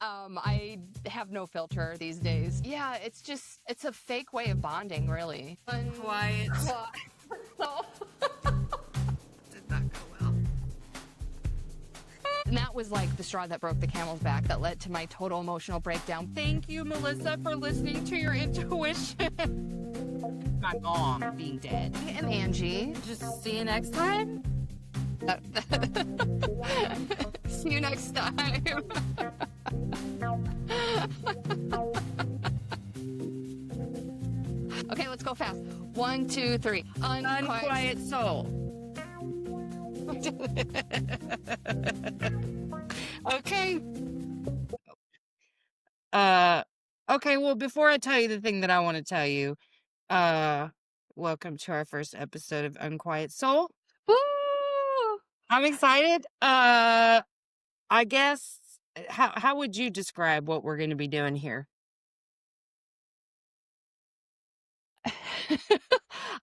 I have no filter these days. Yeah, it's a fake way of bonding, really. Unquiet So, did not go well. and that was like the straw that broke the camel's back that led to my total emotional breakdown. Thank you, Melissa, for listening to your intuition. My mom being dead. And Angie. Just see you next time. See you next time. Okay, let's go fast. 1, 2, 3. Unquiet Soul. Okay. Okay, well, before I tell you the thing that I want to tell you, welcome to our first episode of Unquiet Soul. Woo! I'm excited. I guess how would you describe what we're going to be doing here?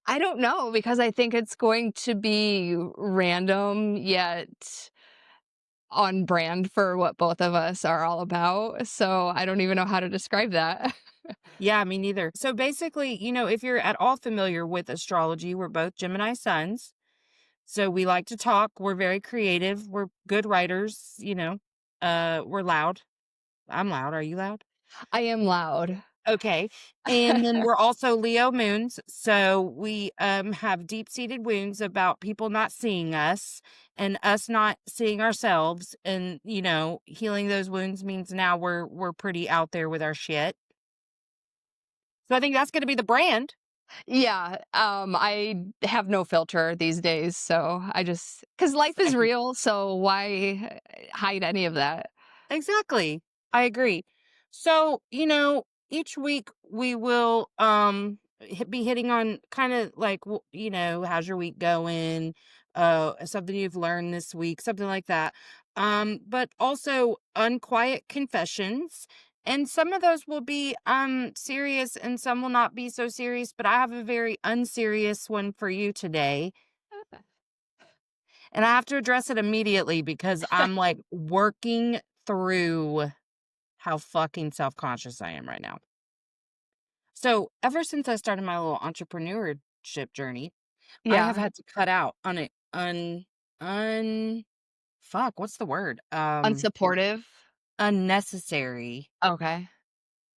I don't know, because I think it's going to be random yet on brand for what both of us are all about. So I don't even know how to describe that. Yeah, me neither. So basically, if you're at all familiar with astrology, we're both Gemini suns. So we like to talk. We're very creative. We're good writers, we're loud. I'm loud. Are you loud? I am loud. Okay. And then we're also Leo moons. So we have deep-seated wounds about people not seeing us and us not seeing ourselves. And, healing those wounds means now we're pretty out there with our shit. So I think that's going to be the brand. Yeah, I have no filter these days, so because life is real, so why hide any of that? Exactly. I agree. So, each week we will be hitting on kind of like how's your week going? Something you've learned this week, something like that. But also unquiet confessions. And some of those will be serious and some will not be so serious, but I have a very unserious one for you today. And I have to address it immediately because I'm like working through how fucking self-conscious I am right now. So ever since I started my little entrepreneurship journey, I have Yeah, had to cut out on it fuck, what's the word? unsupportive. Unnecessary Okay.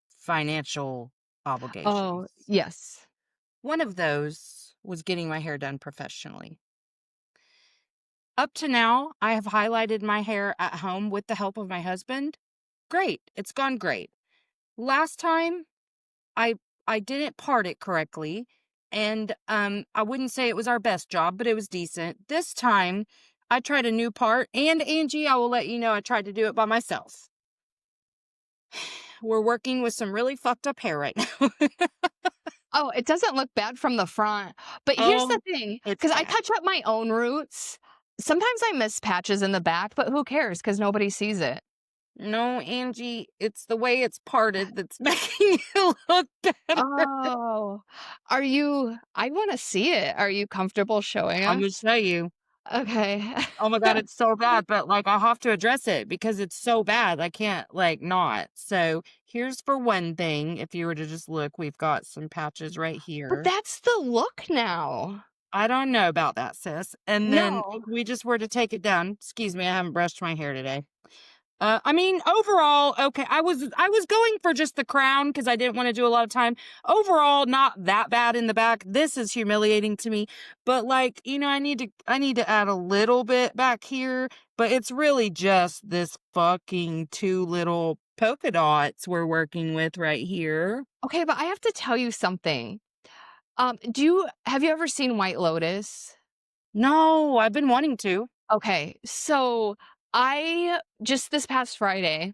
financial Oh, obligations. yes. One of those was getting my hair done professionally. Up to now, I have highlighted my hair at home with the help of my husband. Great. It's gone great. Last time, I I didn't part it correctly, and I wouldn't say it was our best job, but it was decent. This time, I tried a new part, and Angie, I will let you know I tried to do it by myself. We're working with some really fucked up hair right now. Oh, it doesn't look bad from the front, but here's the Oh, thing, it's because I bad. touch up my own roots. Sometimes I miss patches in the back, but who cares? Because nobody sees it. No, Angie, it's the way it's parted that's making it look better. Oh, I want to see it. Are you comfortable showing I'm gonna us? tell you. Okay. Oh my God, it's so bad, but like I have to address it because it's so bad. I can't like not. So here's for one thing. If you were to just look, we've got some patches right But here. that's the look now. I don't know about that, sis. And then if No. we just were to take it down. Excuse me, I haven't brushed my hair today. I mean, overall, okay. I was going for just the crown because I didn't want to do a lot of time. Overall, not that bad in the back. This is humiliating to me, but like, I need to add a little bit back here, but it's really just this fucking two little polka dots we're working with right here. Okay, but I have to tell you something. Have you ever seen White Lotus? No, I've been wanting to. Okay, so I just this past Friday,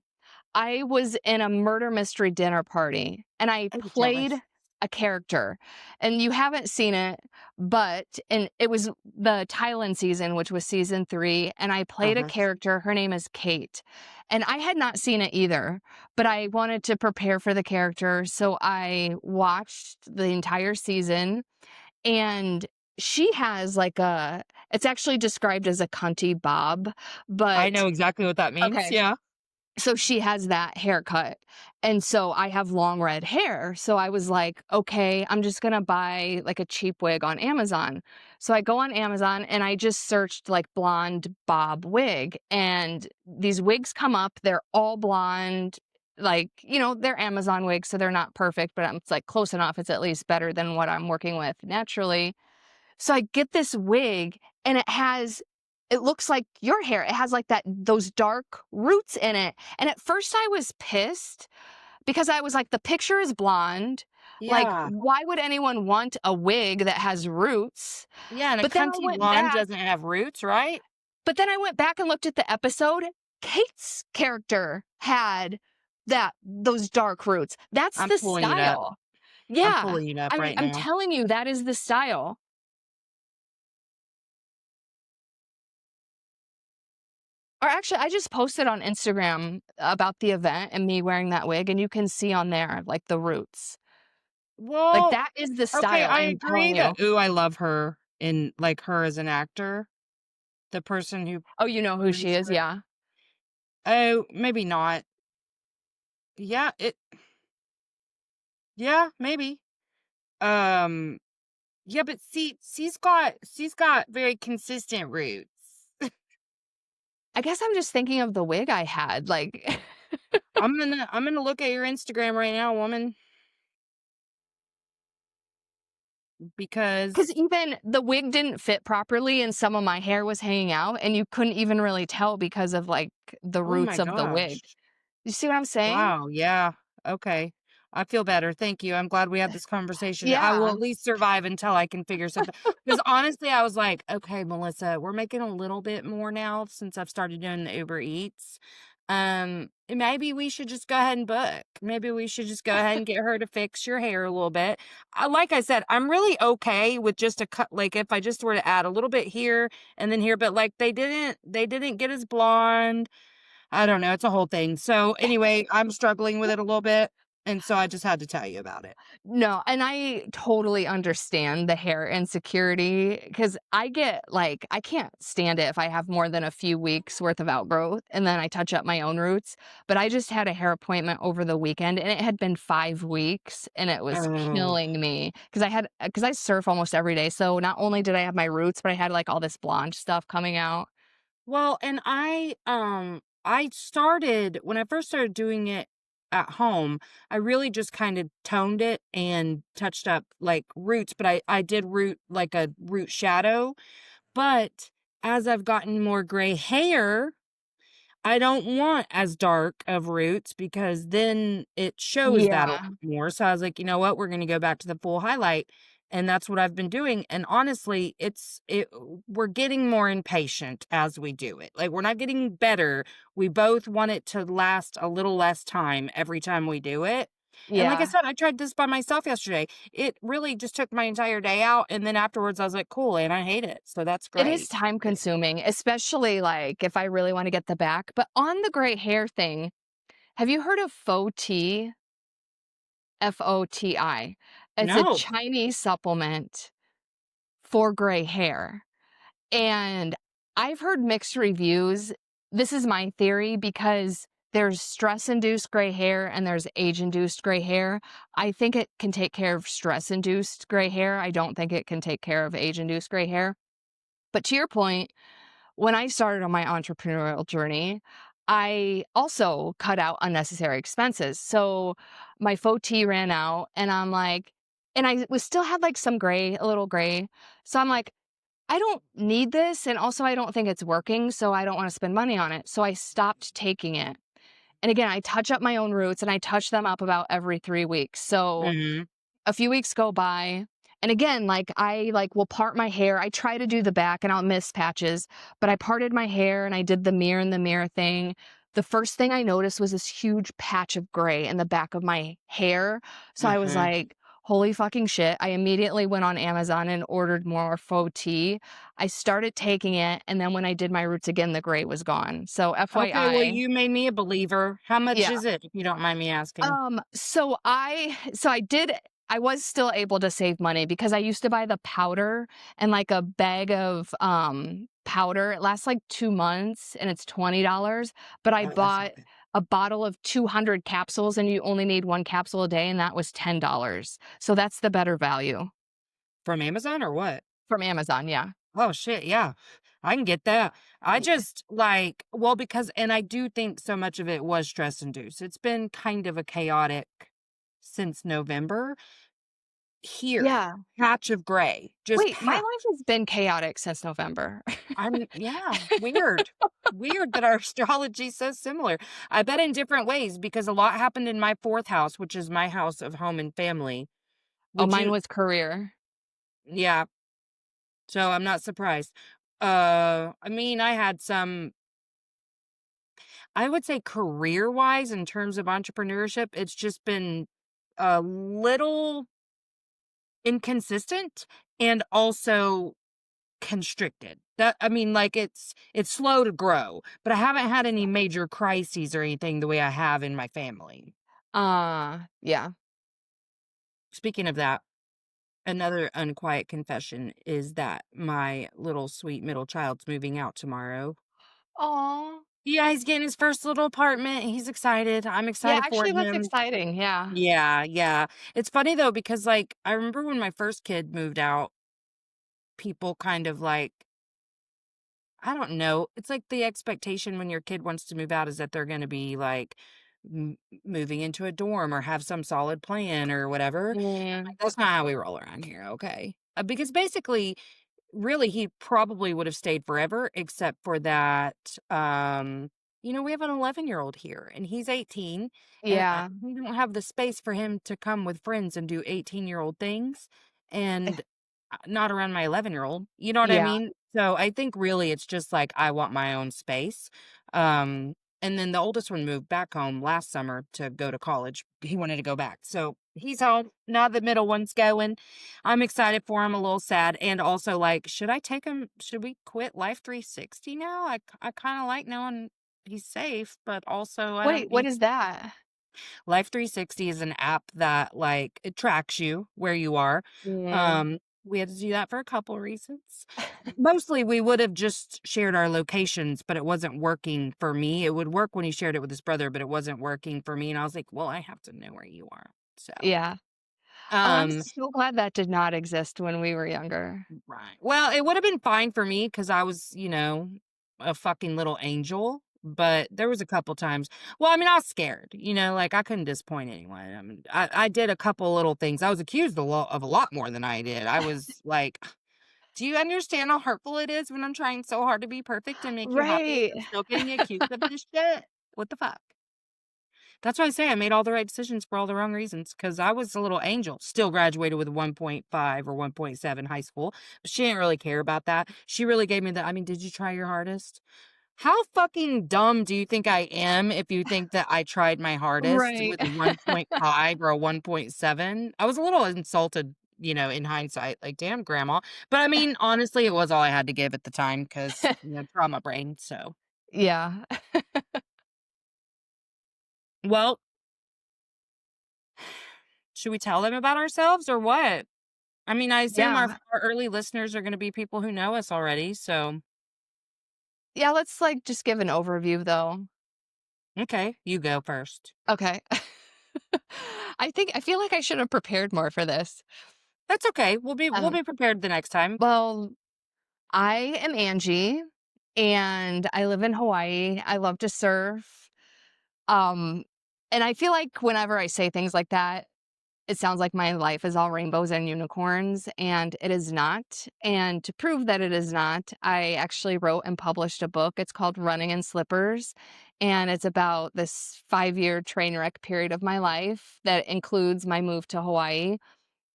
I was in a murder mystery dinner party and I I'm played jealous. a character. And you haven't seen it, but and it was the Thailand season, which was season 3, and I played a Uh-huh. character. Her name is Kate. And I had not seen it either, but I wanted to prepare for the character, so I watched the entire season and she has like it's actually described as a cunty bob, I but know exactly what that means. okay. Yeah. So she has that haircut. And so I have long red hair. So I was like, okay, I'm just going to buy like a cheap wig on Amazon. So I go on Amazon and I just searched like blonde bob wig. And these wigs come up. They're all blonde. Like, they're Amazon wigs. So they're not perfect, but it's like close enough. It's at least better than what I'm working with naturally. So I get this wig and it looks like your hair. It has like those dark roots in it. And at first I was pissed because I was like, the picture is blonde. Like, Yeah. why would anyone want a wig that has roots? Yeah, and a But then I cunty went blonde back, doesn't have roots, right? and looked at the episode. Kate's character had those dark roots. That's I'm the pulling it up. style. I'm Yeah. pulling it up I mean, right I'm now. telling you, that is the style. Or actually, I just posted on Instagram about the event and me wearing that wig, and you can see on there, like, the roots. Like, Well, that is the okay, style, I I am agree telling that you. ooh, I love her in like her as an actor, the person who Oh, you know who she produced is? it. Yeah. Oh, maybe not. Yeah, yeah, maybe. Um, yeah, but see, she's got very consistent roots. I guess I'm just thinking of the wig I had, like, I'm gonna look at your Instagram right now, woman, because because even the wig didn't fit properly and some of my hair was hanging out, and you couldn't even really tell because of, like, the oh my roots of the wig. gosh. You see what I'm saying? Wow, yeah. Okay. I feel better. Thank you. I'm glad we had this conversation. I will Yeah. at least survive until I can figure something. Because honestly, I was like, okay, Melissa, we're making a little bit more now since I've started doing the Uber Eats. Maybe we should just go ahead and book. Maybe we should just go ahead and get her to fix your hair a little bit. Like I said, I'm really okay with just a cut. Like if I just were to add a little bit here and then here, but like they didn't get as blonde. I don't know, it's a whole thing. So, anyway, I'm struggling with it a little bit, and so I just had to tell you about it. No, and I totally understand the hair insecurity because I get like, I can't stand it if I have more than a few weeks worth of outgrowth and then I touch up my own roots. But I just had a hair appointment over the weekend and it had been 5 weeks and it was Oh. killing me because I surf almost every day. So not only did I have my roots, but I had like all this blonde stuff coming out. Well, and I started when I first started doing it at home, I really just kind of toned it and touched up, like, roots, but I did root like a root shadow, but as I've gotten more gray hair I don't want as dark of roots because then it shows that a lot Yeah. more. So I was like, you know what? We're going to go back to the full highlight. And that's what I've been doing. And honestly, we're getting more impatient as we do it. Like we're not getting better. We both want it to last a little less time every time we do it. And like I Yeah. said, I tried this by myself yesterday. It really just took my entire day out. And then afterwards, I was like, cool. And I hate it. So that's It is great. time consuming, especially like if I really want to get the back. But on the gray hair thing, have you heard of faux tea? FOTI. It's a No. Chinese supplement for gray hair, and I've heard mixed reviews. This is my theory because there's stress-induced gray hair and there's age-induced gray hair. I think it can take care of stress-induced gray hair. I don't think it can take care of age-induced gray hair. But to your point, when I started on my entrepreneurial journey, I also cut out unnecessary expenses. So my faux tea ran out and I'm like, and I was still had like some gray, a little gray. So I'm like, I don't need this. And also I don't think it's working. So I don't want to spend money on it. So I stopped taking it. And again, I touch up my own roots and I touch them up about every 3 weeks. So Hmm. a few weeks go by, and again, like, I, like, will part my hair. I try to do the back and I'll miss patches, but I parted my hair and I did the mirror in the mirror thing. The first thing I noticed was this huge patch of gray in the back of my hair. So I was Hmm. like, "Holy fucking shit." I immediately went on Amazon and ordered more faux tea. I started taking it, and then when I did my roots again, the gray was gone. So Okay, well, FYI. you made me a believer. How much Yeah. is it, if you don't mind me asking? I was still able to save money because I used to buy the powder and like a bag of powder. It lasts like 2 months and it's $20. But I Oh, that's not bought bad. a bottle of 200 capsules and you only need 1 capsule a day, and that was $10. So that's the better value From Amazon or what? from Amazon, yeah. Oh, shit, yeah. I can get that. I Yeah. just, like well, because and I do think so much of it was stress induced. It's been kind of a chaotic since November here. Yeah. Patch of gray, just Wait, my patch. life has been chaotic since November. I'm yeah, weird. Weird that our astrology's so similar. I bet in different ways because a lot happened in my 4th house, which is my house of home and family. Oh, Would mine you was career. yeah, so I'm not surprised. I mean, I had some I would say career-wise in terms of entrepreneurship, it's just been a little inconsistent and also constricted. That I mean, like, it's slow to grow, but I haven't had any major crises or anything the way I have in my family. Yeah. Speaking of that, another unquiet confession is that my little sweet middle child's moving out tomorrow. Oh. Yeah, he's getting his first little apartment. He's excited. I'm Yeah, excited for actually, that's him. exciting, yeah. Yeah, yeah. It's funny though because like I remember when my first kid moved out, people kind of like I don't know. It's like the expectation when your kid wants to move out is that they're going to be like moving into a dorm or have some solid plan or whatever. I'm Mm, like, that's not how we roll around here, okay? Because basically really, he probably would have stayed forever except for that, we have an 11-year-old here, and he's 18, and yeah. we don't have the space for him to come with friends and do 18-year-old things, and, not around my 11-year-old, you know what I Yeah, mean? So, I think really it's just, like, I want my own space, um, and then the oldest one moved back home last summer to go to college. He wanted to go back, so he's home, now the middle one's going. I'm excited for him, a little sad, and also, like, should we quit Life 360 now? I kinda like knowing he's safe, but also I wait, don't what need is that? Life 360 is an app that, like, it tracks you where you are. Mm, We had to do that for a couple reasons. Mostly, we would have just shared our locations, but it wasn't working for me. It would work when he shared it with his brother, but it wasn't working for me, and I was like, "Well, I have to know where you are." So, yeah. Oh, I'm um so glad that did not exist when we were younger. Right. Well, it would have been fine for me because I was, a fucking little angel. But there was a couple times. Well, I mean, I was scared. Like I couldn't disappoint anyone. I mean, I did a couple little things. I was accused of a lot more than I did. I was like, "Do you understand how hurtful it is when I'm trying so hard to be perfect and make you happy, and Right. I'm still getting accused of this shit? What the fuck?" That's why I say I made all the right decisions for all the wrong reasons, because I was a little angel, still graduated with a 1.5 or 1.7 high school, but she didn't really care about that. She really gave me the, I mean, "Did you try your hardest?" How fucking dumb do you think I am if you think that I tried my hardest Right. with a 1.5 or a 1.7? I was a little insulted, in hindsight, like, "Damn, grandma." But I mean, honestly, it was all I had to give at the time because, trauma brain, so. Yeah. Well, should we tell them about ourselves or what? I mean, I assume our Yeah. our early listeners are gonna be people who know us already, so Yeah, let's, like, just give an overview, though. okay, you go first. Okay. I feel like I should have prepared more for this. That's okay, we'll be Um, prepared the next time. well, I am Angie, and I live in Hawaii. I love to surf. Um, and I feel like whenever I say things like that, it sounds like my life is all rainbows and unicorns, and it is not. And to prove that it is not, I actually wrote and published a book. It's called Running in Slippers. And it's about this 5-year train wreck period of my life that includes my move to Hawaii,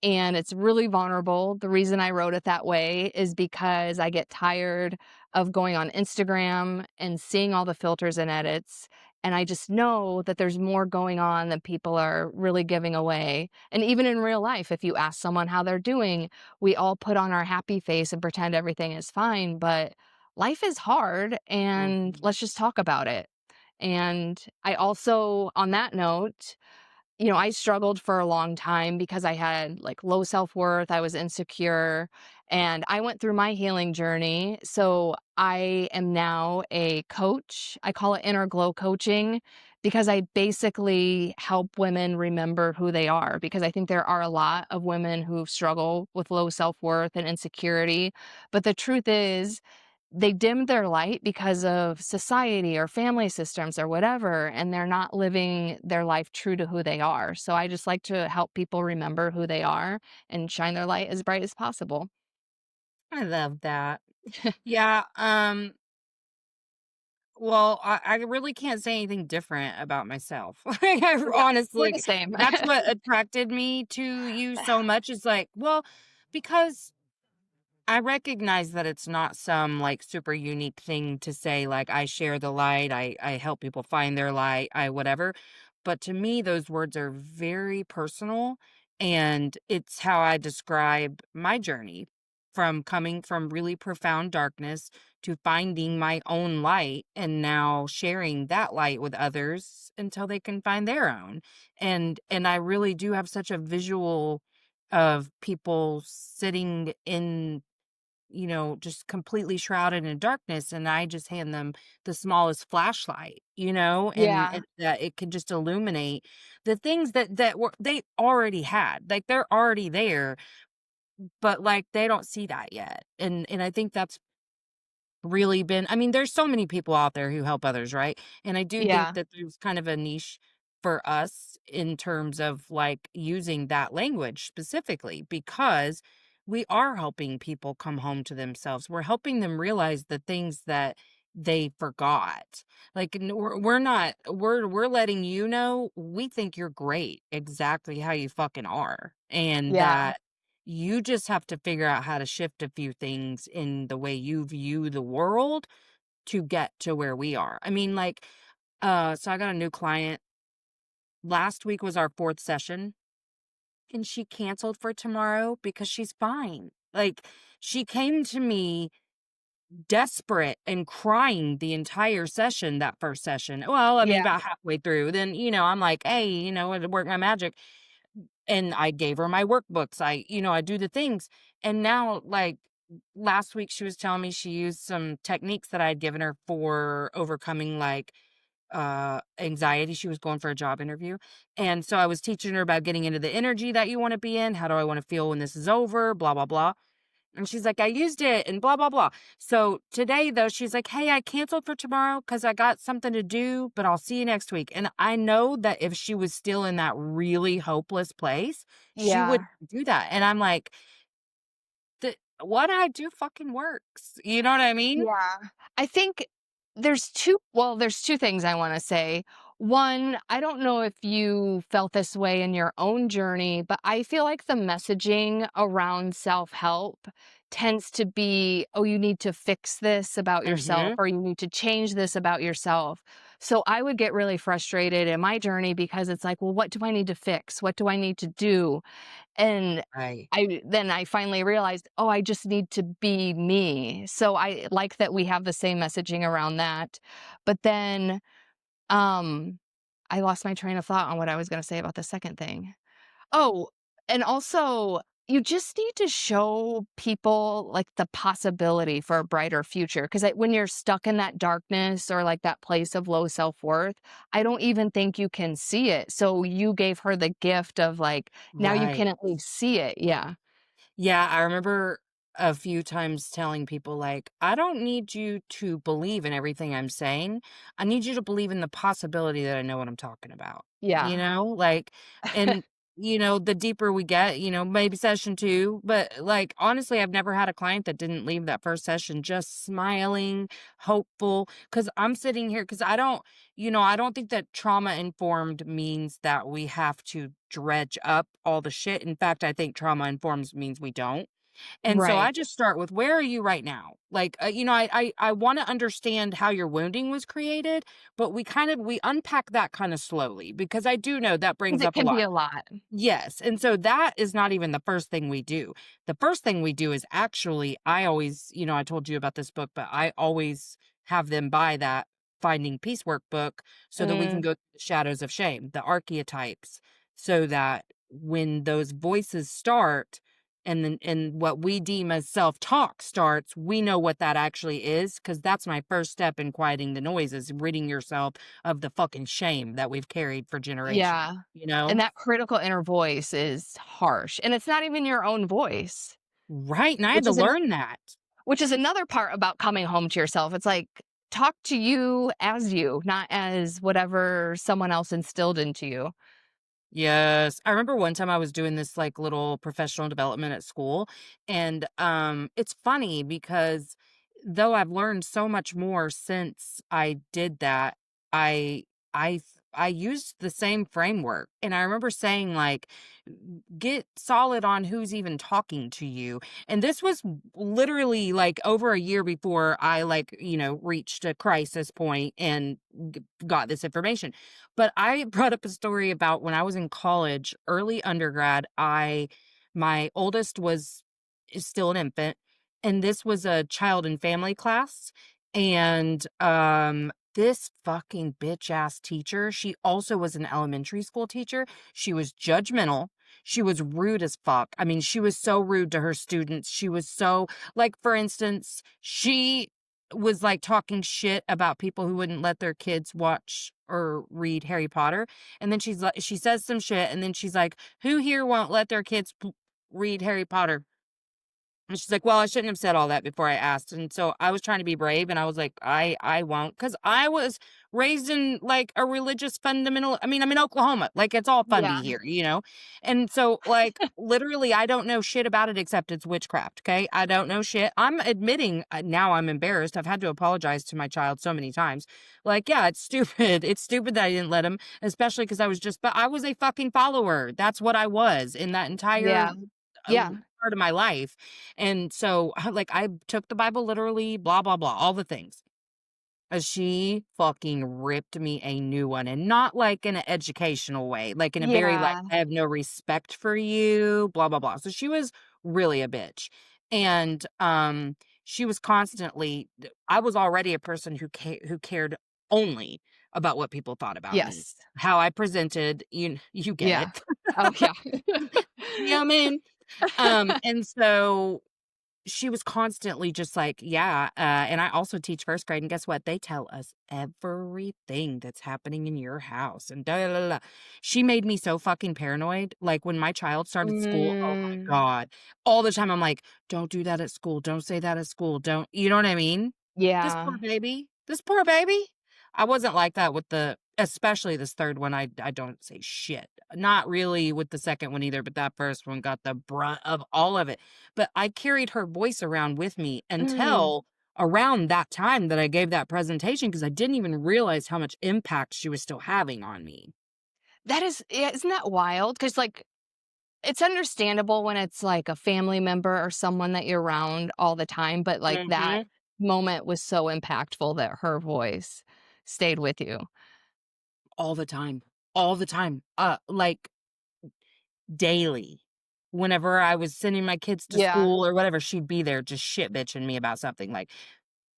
and it's really vulnerable. The reason I wrote it that way is because I get tired of going on Instagram and seeing all the filters and edits, and I just know that there's more going on than people are really giving away. And even in real life, if you ask someone how they're doing, we all put on our happy face and pretend everything is fine, but life is hard, and Mhm. let's just talk about it. And I also, on that note, I struggled for a long time because I had like low self-worth, I was insecure, and I went through my healing journey. So I am now a coach. I call it inner glow coaching because I basically help women remember who they are, because I think there are a lot of women who struggle with low self-worth and insecurity, but the truth is they dim their light because of society or family systems or whatever, and they're not living their life true to who they are. So I just like to help people remember who they are and shine their light as bright as possible. I love that. Yeah, well, I really can't say anything different about myself. Like, I Yeah, we're the honestly, same. that's what attracted me to you so much is like, well, because I recognize that it's not some like super unique thing to say, like, I share the light, I help people find their light, I whatever. But to me, those words are very personal. And it's how I describe my journey from coming from really profound darkness to finding my own light and now sharing that light with others until they can find their own. And I really do have such a visual of people sitting in just completely shrouded in darkness, and I just hand them the smallest flashlight, and Yeah, that it can just illuminate the things that were they already had. Like, they're already there, but, like, they don't see that yet, and I think that's really been I mean, there's so many people out there who help others, right? And I do think yeah, that there's kind of a niche for us in terms of like using that language specifically because we are helping people come home to themselves. We're helping them realize the things that they forgot. Like we're not we're letting you know we think you're great exactly how you fucking are and yeah, that you just have to figure out how to shift a few things in the way you view the world to get to where we are. I mean, like, so I got a new client. Last week was our 4th session, and she canceled for tomorrow because she's fine. Like, she came to me desperate and crying the entire session, that 1st session. Well, I mean, yeah, about halfway through, then, I'm like, "Hey, it worked my magic." And I gave her my workbooks. I do the things. And now, like last week, she was telling me she used some techniques that I had given her for overcoming like anxiety. She was going for a job interview. And so I was teaching her about getting into the energy that you want to be in. How do I want to feel when this is over? Blah, blah, blah. And she's like, I used it and blah, blah, blah. So today, though, she's like, hey, I canceled for tomorrow because I got something to do, but I'll see you next week. And I know that if she was still in that really hopeless place, she would yeah. do that. And I'm like, what I do fucking works. You know what I mean? Yeah. I think there's 2 things I wanna say. One, I don't know if you felt this way in your own journey, but I feel like the messaging around self-help tends to be, "Oh, you need to fix this about yourself," Hmm. or, "You need to change this about yourself." So I would get really frustrated in my journey because it's like, "Well, what do I need to fix? What do I need to do?" And Right. I finally realized, "Oh, I just need to be me." So I like that we have the same messaging around that. But then, um, I lost my train of thought on what I was gonna say about the second thing. Oh, and also, you just need to show people, like, the possibility for a brighter future, 'cause when you're stuck in that darkness or, like, that place of low self-worth, I don't even think you can see it. So you gave her the gift of, like, now you Right. can at least see it. Yeah. Yeah, I remember a few times telling people, like, I don't need you to believe in everything I'm saying. I need you to believe in the possibility that I know what I'm talking about. Yeah. Like, and, the deeper we get, maybe session 2, but like, honestly, I've never had a client that didn't leave that 1st session just smiling, hopeful. Cause I'm sitting here, cause I don't think that trauma informed means that we have to dredge up all the shit. In fact, I think trauma informed means we don't. And so I Right. just start with where are you right now? Like, I want to understand how your wounding was created, but we unpack that kind of slowly because I do know that 'Cause brings it up a can be lot. a lot. Yes, and so that is not even the first thing we do. The first thing we do is actually I always, I told you about this book, but I always have them buy that Finding Peace workbook so that we can Mm, go through the shadows of shame, the archetypes, so that when those voices start, and what we deem as self-talk starts, we know what that actually is, because that's my first step in quieting the noise, is ridding yourself of the fucking shame that we've carried for Yeah. generations, And that critical inner voice is harsh, and it's not even your own voice, Right, and I had which to is an learn that. which is another part about coming home to yourself. It's like, talk to you, not as whatever someone else instilled into you. Yes. I remember one time I was doing this like little professional development at school, and it's funny because though I've learned so much more since I did that, I I used the same framework. And I remember saying like, get solid on who's even talking to you. And this was literally like over a year before I like, reached a crisis point and got this information. But I brought up a story about when I was in college, early undergrad. My oldest is still an infant, and this was a child and family class. And this fucking bitch ass teacher, she also was an elementary school teacher. She was judgmental. She was rude as fuck. I mean, she was so rude to her students. She was so, like, for instance, she was like talking shit about people who wouldn't let their kids watch or read Harry Potter. And then she says some shit, and then she's like, "Who here won't let their kids read Harry Potter?" And she's like, "Well, I shouldn't have said all that before I asked." And so I was trying to be brave, and I was like, I won't, because I was raised in like a religious fundamental. I mean, I'm in Oklahoma. Like, it's all Yeah. fundy here, you know? And so, like, literally, I don't know shit about it except it's witchcraft. Okay. I don't know shit. I'm admitting now I'm embarrassed. I've had to apologize to my child so many times. Like, yeah, it's stupid. It's stupid that I didn't let him, especially because but I was a fucking follower. That's what I was in that entire Yeah. Yeah. part of my life. And so, like, I took the Bible literally, blah, blah, blah, all the things. She fucking ripped me a new one, and not like in an educational way, like in a very like, Yeah. I have no respect for you, blah, blah, blah. So she was really a bitch. And she was constantly I was already a person who cared only about what people thought about me. Yes. How I presented, you get Yeah. it. Oh, yeah. Yeah, man. And so she was constantly just like, "Yeah," and I also teach 1st grade, and guess what? They tell us everything that's happening in your house, and da da da da. She made me so fucking paranoid, like, when my child started school, oh my Mm. god. All the time, I'm like, "Don't do that at school, don't say that at school, don't," you know what I mean? This Yeah. poor baby, this poor baby. I wasn't like that with especially this 3rd one. I don't say shit. Not really with the 2nd one either, but that 1st one got the brunt of all of it. But I carried her voice around with me Mm. until around that time that I gave that presentation, because I didn't even realize how much impact she was still having on me. That is, yeah, isn't that wild? Because like, it's understandable when it's, like, a family member or someone that you're around all the time, but, like, that Mhm. moment was so impactful that her voice stayed with you. All the time. All the time. Like, daily. Whenever I was sending my kids to Yeah. school or whatever, she'd be there just shit bitching me about something, like,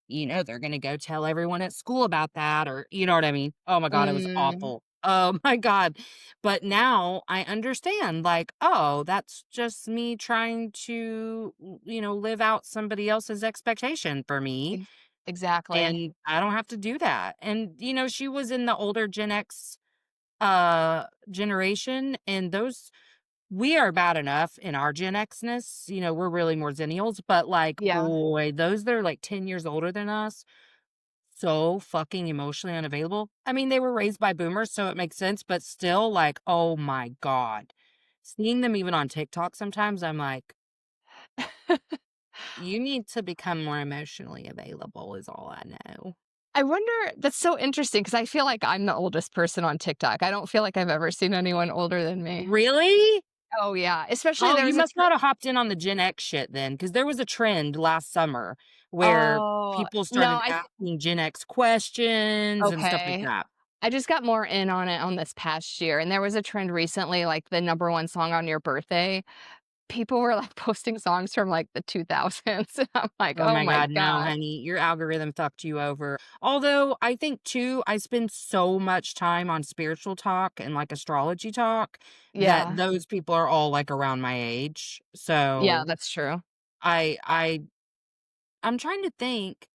they're gonna go tell everyone at school about that, or you know what I mean? Oh my god, it was Mm. awful. Oh my god. But now I understand, like, oh, that's just me trying to, live out somebody else's expectation for me, Ex exactly. and I don't have to do that. And, she was in the older Gen X generation, and those we are bad enough in our Gen Xness, we're really more Zennials, but, like, Yeah. boy, those that are, like, 10 years older than us, so fucking emotionally unavailable. I mean, they were raised by boomers, so it makes sense, but still, like, oh my god. Seeing them even on TikTok sometimes, I'm like, "You need to become more emotionally available," is all I know. I wonder, that's so interesting because I feel like I'm the oldest person on TikTok. I don't feel like I've ever seen anyone older than me. Really? Oh, yeah. Especially Oh, there you was a must not have hopped in on the Gen X shit then, because there was a trend last summer where Oh, people no, started asking Gen X questions and stuff like okay. that. I just got more in on it on this past year, and there was a trend recently, like the number 1 song on your birthday. people were, like, posting songs from, like, the 2000s, and I'm like, Oh "Oh my my god, no, god." honey, your algorithm fucked you over. Although, I think too, I spend so much time on spiritual talk and, like, astrology talk that Yeah. those people are all, like, around my age. Yeah, So, that's true. I I'm trying to think,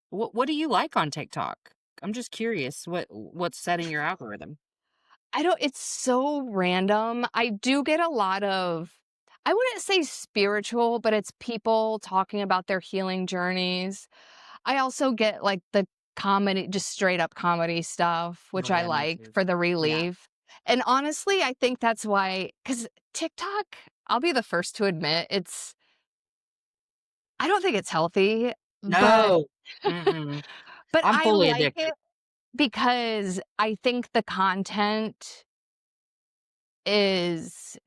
what do you like on TikTok? I'm just curious what's setting your algorithm? I don't it's so random. I do get a lot of I wouldn't say spiritual, but it's people talking about their healing journeys. I also get, like, the comedy just straight up comedy stuff, which Oh, I yeah, me like too. for the Yeah. relief. And honestly, I think that's why, because TikTok, I'll be the first to admit, I don't think it's healthy, but No. Mm-mm. but I'm I fully like addicted. it because I think the content is,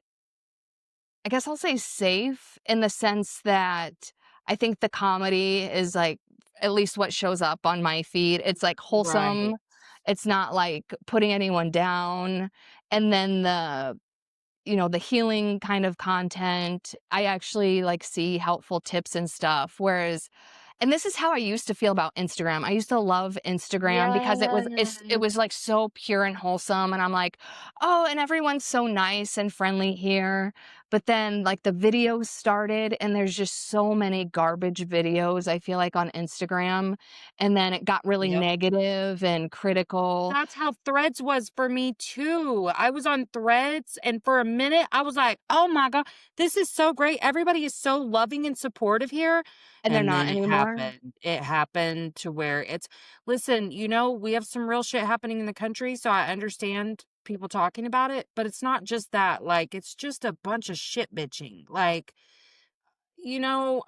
I guess I'll say, safe in the sense that I think the comedy is, like, at least what shows up on my feed, it's, like, Right. wholesome, it's not, like, putting anyone down, and then the healing kind of content, I actually, like, see helpful tips and stuff, whereas and this is how I used to feel about Instagram. I used to love Instagram because it Yes. was, like, so pure and wholesome, and I'm like, "Oh, and everyone's so nice and friendly here." But then, like, the videos started, and there's just so many garbage videos, I feel like, on Instagram, and then it got really Yep. negative and critical, That's how Threads was for me too. I was on Threads, and for a minute, I was like, "Oh my god, this is so great. Everybody is so loving and supportive here." and they're And not then it anymore. happened. It happened to where it's listen, we have some real shit happening in the country, so I understand people talking about it, but it's not just that. Like, it's just a bunch of shit bitching. Like, you know,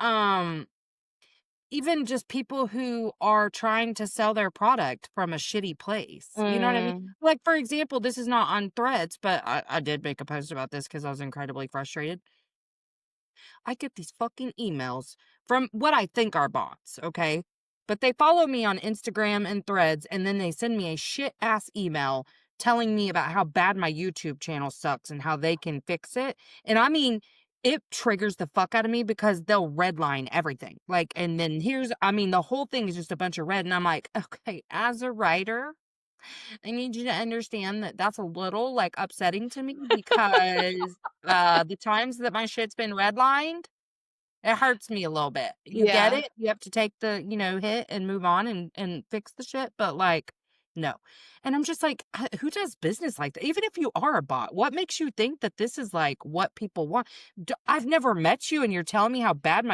even just people who are trying to sell their product from a shitty place, you know what I mean? Mm. Like, for example, this is not on Threads, but I did make a post about this because I was incredibly frustrated. I get these fucking emails from what I think are bots, okay? But they follow me on Instagram and Threads, and then they send me a shit ass email telling me about how bad my YouTube channel sucks and how they can fix it. And I mean, it triggers the fuck out of me because they'll redline everything. Like, and then the whole thing is just a bunch of red. And I'm like, okay, as a writer, I need you to understand that that's a little like upsetting to me because the times that my shit's been redlined, it hurts me a little bit. You get Yeah. it? You have to take the, hit and move on and fix the shit, but, like, no. And I'm just like, who does business like that? Even if you are a bot, what makes you think that this is, like, what people want? I've never met you, and you're telling me how bad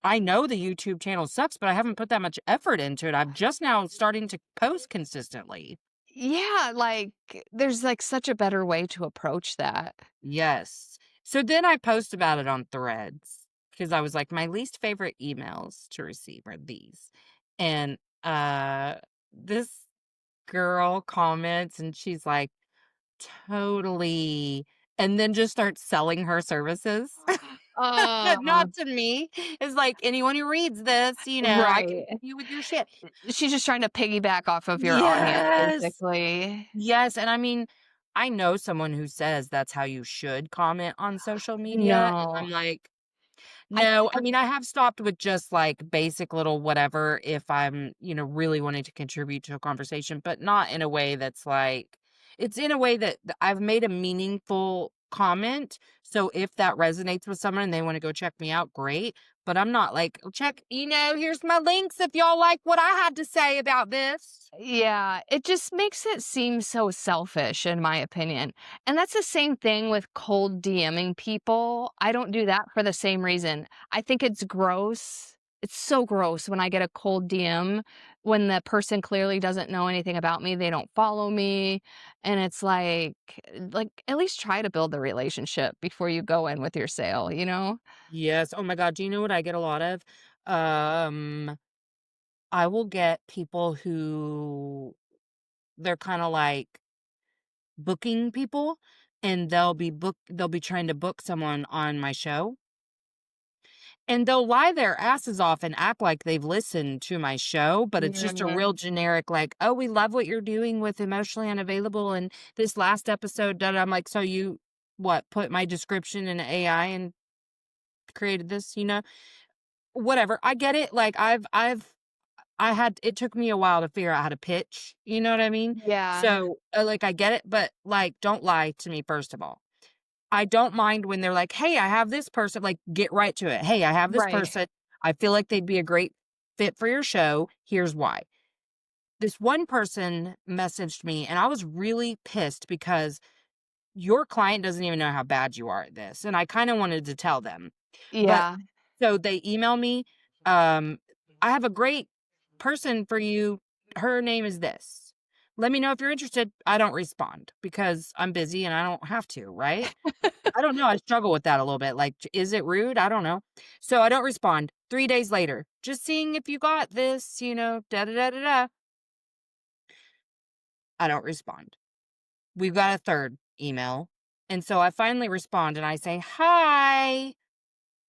I know the YouTube channel sucks, but I haven't put that much effort into it. I'm just now starting to post consistently. Yeah, like, there's, like, such a better way to approach that. Yes. So then I post about it on Threads because I was like, my least favorite emails to receive are these. And this girl comments and she's like, totally. And then just starts selling her services. Uh, Not to me. It's like anyone who reads this, I can right. help you with your shit. She's just trying to piggyback off of your audience, Yes. basically. Yes, and I mean, I know someone who says that's how you should comment on social media, and I'm No. like, I no, I mean, I have stopped with just, like, basic little whatever if I'm, really wanting to contribute to a conversation, but not in a way that's, like it's in a way that I've made a meaningful comment, so if that resonates with someone and they wanna go check me out, great, but I'm not like, "Check here's my links if y'all like what I had to say about this." Yeah, it just makes it seem so selfish, in my opinion. And that's the same thing with cold DMing people. I don't do that for the same reason. I think it's gross. It's so gross when I get a cold DM when the person clearly doesn't know anything about me, they don't follow me, and it's like, at least try to build the relationship before you go in with your sale, you know? Yes, oh my god, do you know what I get a lot of? Um I will get people who they're kinda like booking people, and they'll be trying to book someone on my show, and they'll lie their asses off and act like they've listened to my show, but it's just a real Mhm. generic like, "Oh, we love what you're doing with Emotionally Unavailable and this last episode, da" I'm like, "So you, what, put my description in AI and created this, whatever. I get it. Like it took me a while to figure out how to pitch, you know what I mean? Yeah. So, like, I get it, but, like, don't lie to me, first of all. I don't mind when they're like, "Hey, I have this person," like, get right to it. "Hey, I have this Right. person. I feel like they'd be a great fit for your show. Here's why." This one person messaged me, and I was really pissed because your client doesn't even know how bad you are at this, and I kinda wanted to tell them. But Yeah. so they email me, um, "I have a great person for you. Her name is this. Let me know if you're interested." I don't respond because I'm busy and I don't have to, right? I don't know, I struggle with that a little bit, like, is it rude? I don't know. So I don't respond. 3 days later, "Just seeing if you got this, da da da da da." I don't respond. We've got a 3rd email, and so I finally respond and I say, "Hi.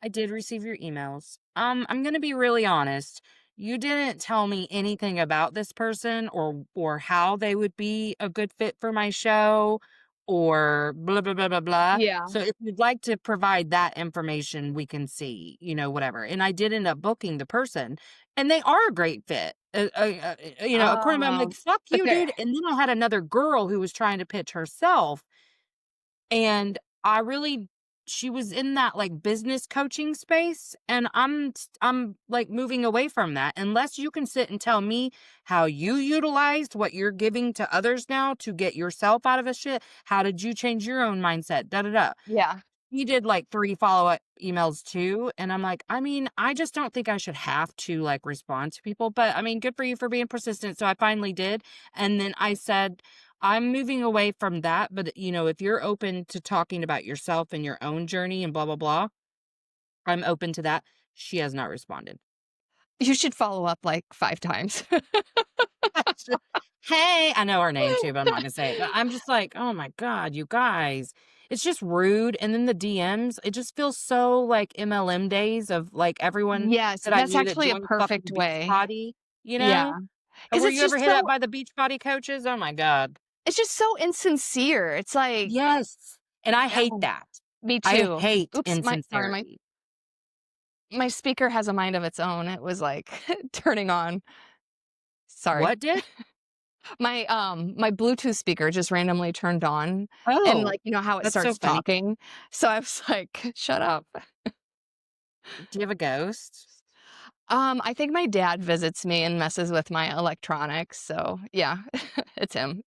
I did receive your emails. I'm gonna be really honest. You didn't tell me anything about this person or how they would be a good fit for my show or blah blah blah blah blah. Yeah. So if you'd like to provide that information, we can see, whatever." And I did end up booking the person, and they are a great fit. According to I'm like, Oh, fuck but you, dude. And then I had another girl who was trying to pitch herself, and I really she was in that, like, business coaching space, and I'm, like, moving away from that. Unless you can sit and tell me how you utilized what you're giving to others now to get yourself out of a shit. How did you change your own mindset? Da, da, da. yeah. He did, like, 3 follow-up emails too, and I'm like, I mean, I just don't think I should have to, like, respond to people, but, I mean, good for you for being persistent, so I finally did, and then I said, "I'm moving away from that, but, if you're open to talking about yourself and your own journey and blah, blah, blah, I'm open to that." She has not responded. You should follow up like 5 times. "Hey," I know her name too, but I'm not gonna say it, but I'm just like, "Oh my god, you guys." It's just rude, and then the DMs, it just feels so like MLM days of, like, everyone Yes, that I that's knew that actually a joined perfect fucking way. Beachbody, you Yeah, know? because Were you ever hit up by the Beachbody coaches? Oh my god. it's just so insincere. It's like, Yes, and I hate oh, that. me I too. hate Oops, insincerity. my speaker has a mind of its own. It was, like, turning on. Sorry. What did? My Bluetooth speaker just randomly turned on, and, Oh, like, you know how it that's so starts funny. talking? So I was like, "Shut up." Do you have a ghost? I think my dad visits me and messes with my electronics, so yeah, it's him.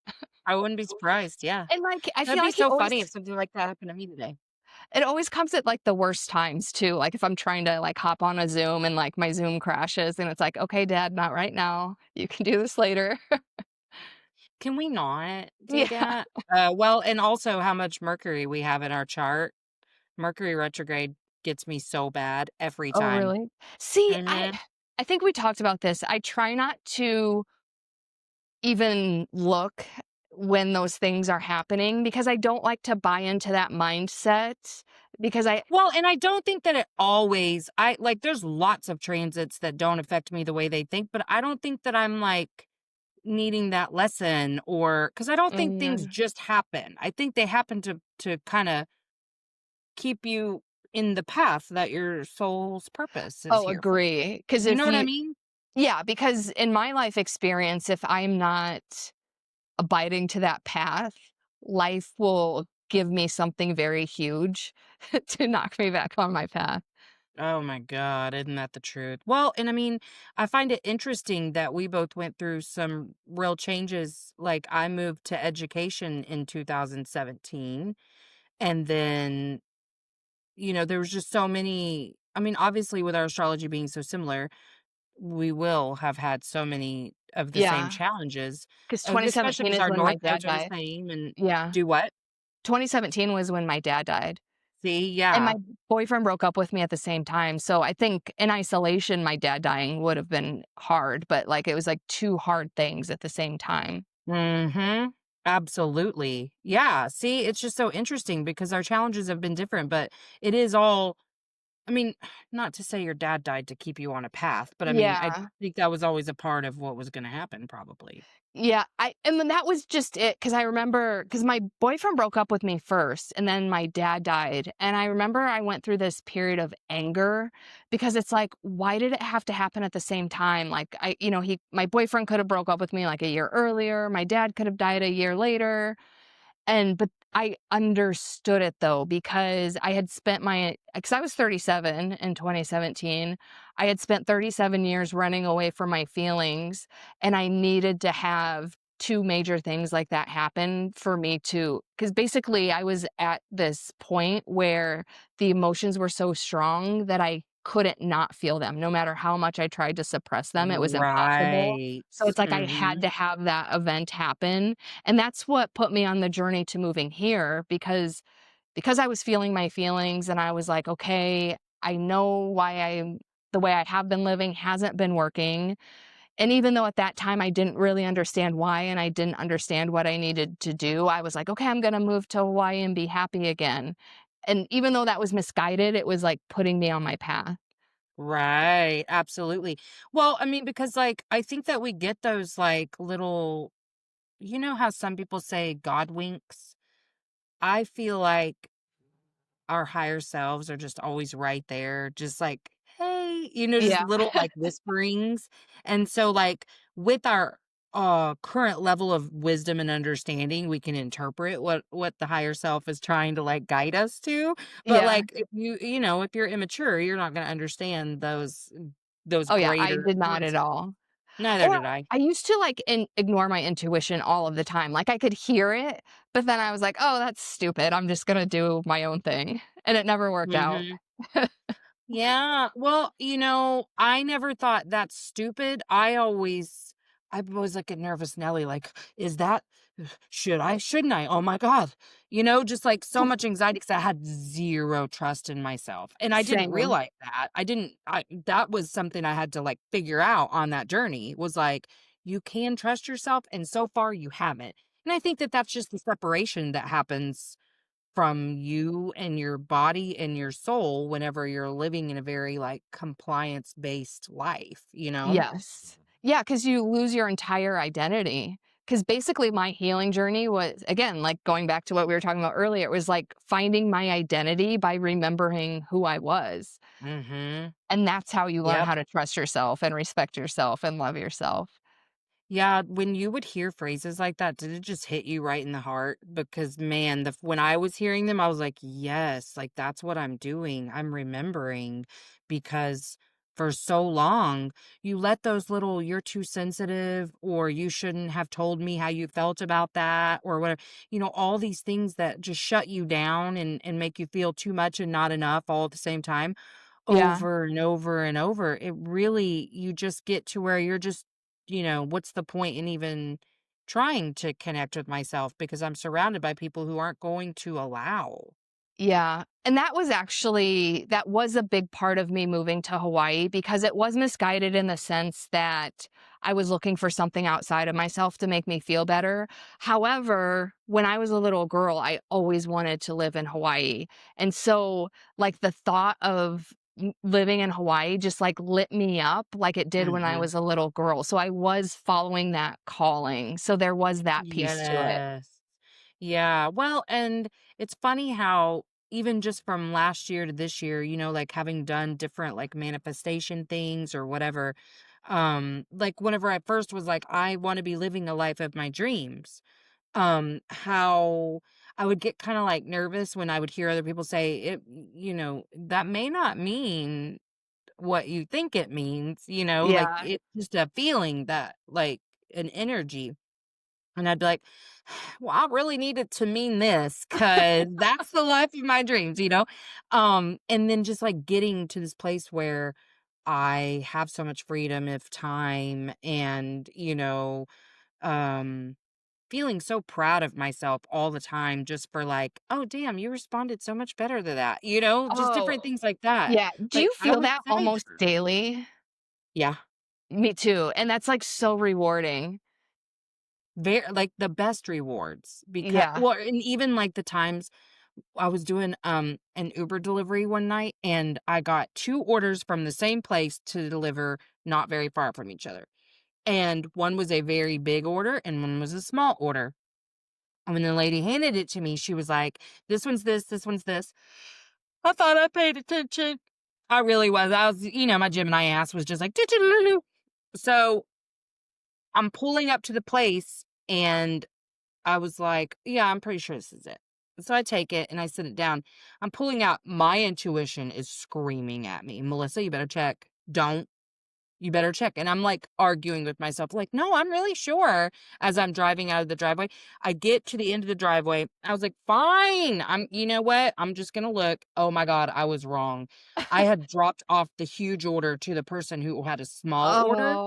I wouldn't be surprised, yeah. And, like, I That'd feel be like he so always funny if something like that happened to me today. it always comes at, like, the worst times too, like, if I'm trying to, like, hop on a Zoom and, like, my Zoom crashes and it's like, "Okay, dad, not right now. You can do this later." Can we not do Yeah. that? Well, and also how much Mercury we have in our chart. Mercury retrograde gets me so bad every Oh, time. really? See, Mhm. I think we talked about this. I try not to even look when those things are happening because I don't like to buy into that mindset because I Well, and I don't think that it always I like, there's lots of transits that don't affect me the way they think, but I don't think that I'm, like, needing that lesson or because I don't think things mm, just happen. I think they happen to kinda keep you in the path that your soul's purpose is oh, here for. agree. Because You if know what I you mean? yeah, because in my life experience, if I'm not abiding to that path, life will give me something very huge to knock me back on my path. Oh my god, isn't that the truth? Well, and I mean, I find it interesting that we both went through some real changes. Like, I moved to education in 2017, and then, there was just so many I mean, obviously, with our astrology being so similar, we will have had so many of the same Yeah, challenges, because especially 2017 because is our when my north dad nodes are the died. same and Yeah, do what? 2017 was when my dad died. See? And my Yeah. boyfriend broke up with me at the same time, so I think in isolation, my dad dying would have been hard, but, like, it was, like, 2 hard things at the same time. Mhm. Absolutely. Yeah, see, it's just so interesting because our challenges have been different, but it is all I mean, not to say your dad died to keep you on a path, but I mean, I Yeah. think that was always a part of what was gonna happen probably. Yeah, I and then that was just it, because I remember, because my boyfriend broke up with me first, and then my dad died, and I remember I went through this period of anger because it's like, why did it have to happen at the same time? Like, he my boyfriend could have broke up with me, like, a year earlier, my dad could have died a year later. But I understood it though, because I had spent my because I was 37 in 2017. I had spent 37 years running away from my feelings, and I needed to have two major things like that happen for me to, because basically I was at this point where the emotions were so strong that I couldn't not feel them. No matter how much I tried to suppress them, it was impossible. Right. So it's like I had Mhm. to have that event happen, and that's what put me on the journey to moving here, because I was feeling my feelings and I was like, "Okay, I know why the way I have been living hasn't been working." And even though at that time I didn't really understand why and I didn't understand what I needed to do, I was like, "Okay, I'm gonna move to Hawaii and be happy again." And even though that was misguided, it was like putting me on my path. Right, absolutely. Well, I mean, because, like, I think that we get those, like, little you know how some people say God winks? I feel like our higher selves are just always right there, just like, "Hey," just Yeah. little, like, whisperings, and so, like, with our, current level of wisdom and understanding, we can interpret what the higher self is trying to, like, guide us to, but, Yeah. like, if if you're immature, you're not gonna understand those Oh, yeah, I greater did not at concepts. all. Neither Or did I. I used to, like, ignore my intuition all of the time, like, I could hear it, but then I was like, "Oh, that's stupid, I'm just gonna do my own thing," and it never worked out. Mhm. Yeah, well, I never thought that's stupid. I always like a nervous Nelly, like, is that should I? Shouldn't I? Oh my God. Just like so much anxiety because I had zero trust in myself. And I didn't Same. realize that. That was something I had to like figure out on that journey was like, you can trust yourself. And so far you haven't. And I think that that's just the separation that happens from you and your body and your soul whenever you're living in a very, like, compliance-based life, you know? Yes. Yeah, because you lose your entire identity. Because basically my healing journey was, again, like, going back to what we were talking about earlier, it was like finding my identity by remembering who I was, Mhm. and that's how you learn Yep. how to trust yourself and respect yourself and love yourself. Yeah, when you would hear phrases like that, did it just hit you right in the heart? Because man, when I was hearing them, I was like, yes, like that's what I'm doing. I'm remembering because for so long, you let those little, you're too sensitive, or you shouldn't have told me how you felt about that, or whatever, all these things that just shut you down and make you feel too much and not enough all at the same time Yeah. over and over and over. It really you just get to where you're just, what's the point in even trying to connect with myself because I'm surrounded by people who aren't going to allow. Yeah, and that was a big part of me moving to Hawaii, because it was misguided in the sense that I was looking for something outside of myself to make me feel better. However, when I was a little girl, I always wanted to live in Hawaii, and so, like, the thought of living in Hawaii just, like, lit me up like it did when I Mhm. was a little girl, so I was following that calling, so there was that piece to it. Yes. Yeah, well, and it's funny how even just from last year to this year, like having done different like manifestation things or whatever, like whenever I first was like, I want to be living a life of my dreams, how I would get kind of like nervous when I would hear other people say it, that may not mean what you think it means, like Yeah, it's just a feeling that like an energy. And I'd be like, well, I really need it to mean this because that's the life of my dreams. And then just like getting to this place where I have so much freedom of time and, um, feeling so proud of myself all the time just for like, oh, damn, you responded so much better to that, just different oh, things like that. yeah, do Like, you I feel was that almost excited. daily? Yeah. Me too, and that's, like, so rewarding. Like, the best rewards because Yeah. well, and even, like, the times I was doing, an Uber delivery one night, and I got 2 orders from the same place to deliver not very far from each other. And one was a very big order and one was a small order. And when the lady handed it to me, she was like, "This one's this one's this." I thought I paid attention. I really was. I was, my Gemini ass was just like, "Do-do-do-do-do." So I'm pulling up to the place and I was like, "Yeah, I'm pretty sure this is it." So I take it and I sit it down. I'm pulling out. My intuition is screaming at me, "Melissa, you better check. Don't. You better check." And I'm like arguing with myself, like, "No, I'm really sure." As I'm driving out of the driveway, I get to the end of the driveway. I was like, "Fine. You know what? I'm just going to look." Oh my God, I was wrong. I had dropped off the huge order to the person who had a small order.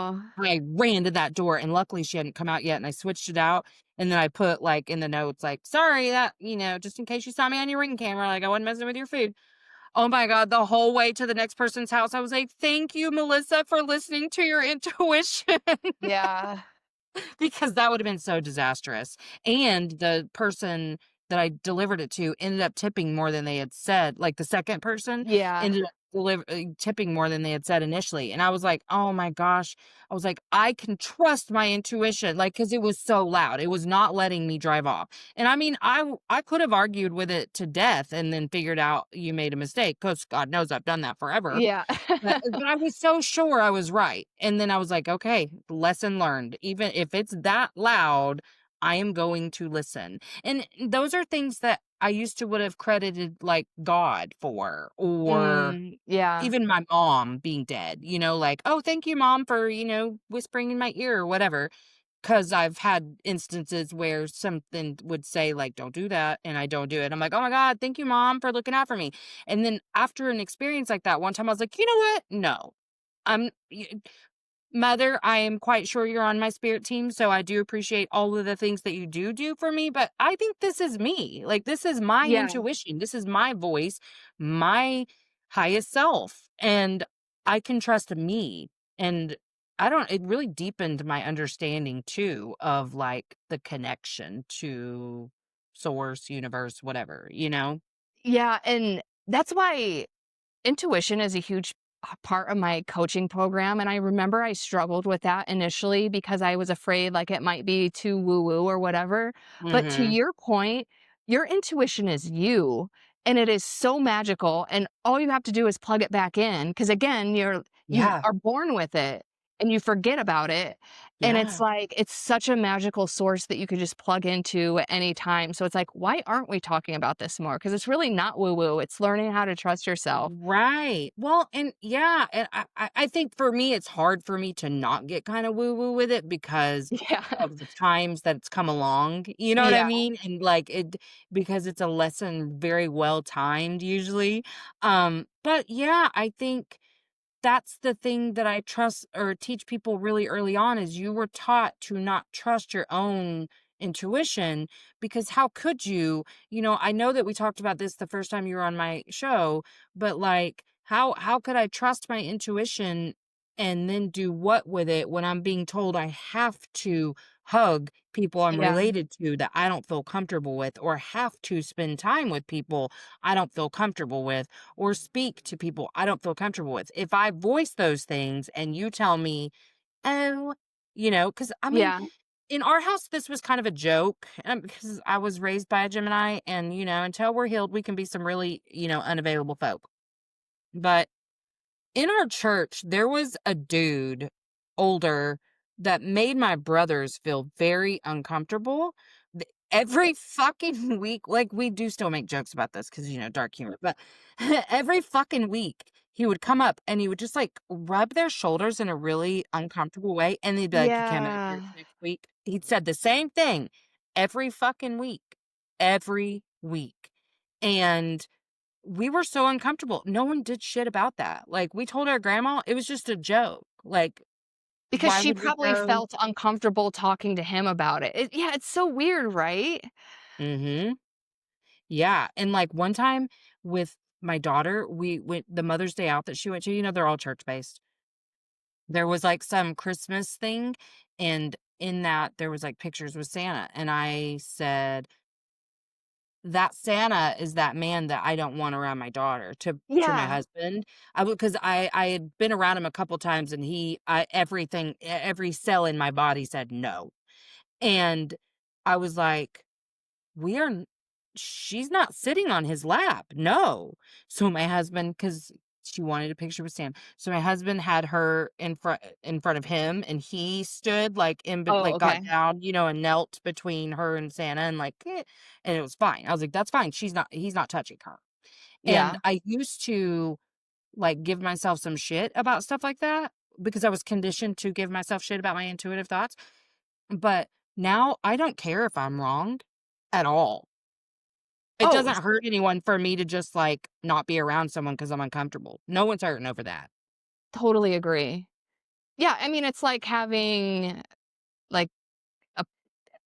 Oh, I ran to that door and luckily she hadn't come out yet and I switched it out. And then I put like in the notes, like, "Sorry that, just in case you saw me on your ring camera, like I wasn't messing with your food." Oh my God, the whole way to the next person's house, I was like, "Thank you, Melissa, for listening to your intuition." yeah. Because that would have been so disastrous. And the person that I delivered it to ended up tipping more than they had said. Like the second person Yeah. ended up tipping more than they had said initially. And I was like, "Oh my gosh." I was like, "I can trust my intuition." Like, cause it was so loud. It was not letting me drive off. And I mean, I could have argued with it to death and then figured out you made a mistake. Cause God knows I've done that forever. Yeah. But I was so sure I was right, and then I was like, "Okay, lesson learned. Even if it's that loud, I am going to listen." And those are things that I used to would have credited, like, God for, or Yeah. even my mom being dead, like, "Oh, thank you, mom, for, whispering in my ear," or whatever. 'Cause I've had instances where something would say, like, "Don't do that," and I don't do it. I'm like, "Oh my god, thank you, mom, for looking out for me." And then after an experience like that, one time I was like, "You know what? No. I'm y Mother, I am quite sure you're on my spirit team, so I do appreciate all of the things that you do for me, but I think this is me. Like, this is my Yeah. intuition. This is my voice, my highest self, and I can trust me." And I don't it really deepened my understanding too of, like, the connection to source, universe, whatever, you know? Yeah, and that's why intuition is a huge part of my coaching program, and I remember I struggled with that initially because I was afraid, like, it might be too woo-woo or whatever, but to Mhm. your point, your intuition is you, and it is so magical, and all you have to do is plug it back in. Because again, you Yeah. are born with it, and you forget about it, and it's Yeah. like it's such a magical source that you could just plug into at any time, so it's like, why aren't we talking about this more? Because it's really not woo-woo, it's learning how to trust yourself. Right. Well, and yeah, and I think for me, it's hard for me to not get kind of woo woo with it because Yeah. of the times that it's come along. You know what I Yeah. mean? And like because it's a lesson very well timed usually. But yeah, I think that's the thing that I trust or teach people really early on is you were taught to not trust your own intuition because how could you? I know that we talked about this the first time you were on my show, but like how could I trust my intuition and then do what with it when I'm being told I have to hug people I'm Yeah. related to that I don't feel comfortable with or have to spend time with people I don't feel comfortable with or speak to people I don't feel comfortable with. If I voice those things and you tell me, "Oh," because I mean, Yeah. in our house, this was kind of a joke because I was raised by a Gemini, and until we're healed, we can be some really, unavailable folk. But in our church, there was a dude, older, that made my brothers feel very uncomfortable. Every fucking week, like, we do still make jokes about this because, dark humor, but every fucking week, he would come up and he would just, like, rub their shoulders in a really uncomfortable way, and they'd be like, "You coming to church Yeah. next week?" He'd said the same thing every fucking week. Every week. And we were so uncomfortable. No one did shit about that. Like, we told our grandma it was just a joke. Like, Because why she would we probably go? felt uncomfortable talking to him about it. Yeah, it's so weird, right? Mhm. Yeah, and, like, one time with my daughter, we went the Mother's Day out that she went to, they're all church-based. There was, like, some Christmas thing, and in that, there was, like, pictures with Santa, and I said that Santa is that man that I don't want around my daughter to my Yeah. husband. I would, because I had been around him a couple times and every cell in my body said no. And I was like, "We are n she's not sitting on his lap, no." So my husband, because she wanted a picture with Sam, so my husband had her in front of him, and he stood, like, Oh, got okay. down, and knelt between her and Santa and, like, and it was fine. I was like, "That's fine, he's not touching her." And Yeah. I used to, like, give myself some shit about stuff like that because I was conditioned to give myself shit about my intuitive thoughts, but now I don't care if I'm wrong at all. It Oh, doesn't hurt anyone for me to just, like, not be around someone because 'cause I'm uncomfortable. No one's hurting over that. totally agree. Yeah, I mean, it's like having, like, a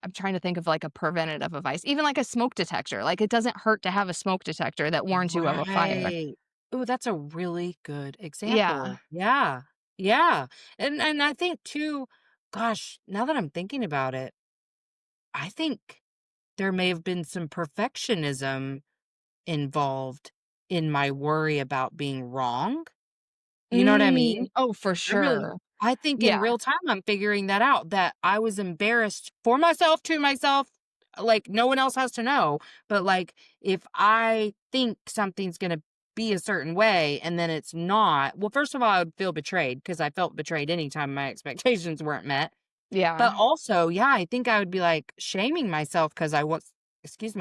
I'm trying to think of, like, a preventative advice, even like a smoke detector, like, it doesn't hurt to have a smoke detector that warns you of a fire. Right. Ooh, that's a really good Yeah. example. Yeah. Yeah. And I think too, gosh, now that I'm thinking about it, I think there may have been some perfectionism involved in my worry about being wrong. You know what I mean? Oh, for I sure. I think in Yeah, real time, I'm figuring that out, that I was embarrassed for myself, to myself, like, no one else has to know, but, like, if I think something's gonna be a certain way and then it's not, well, first of all, I would feel betrayed because I felt betrayed anytime my expectations weren't met, but yeah, also, yeah, I think I would be, like, shaming myself because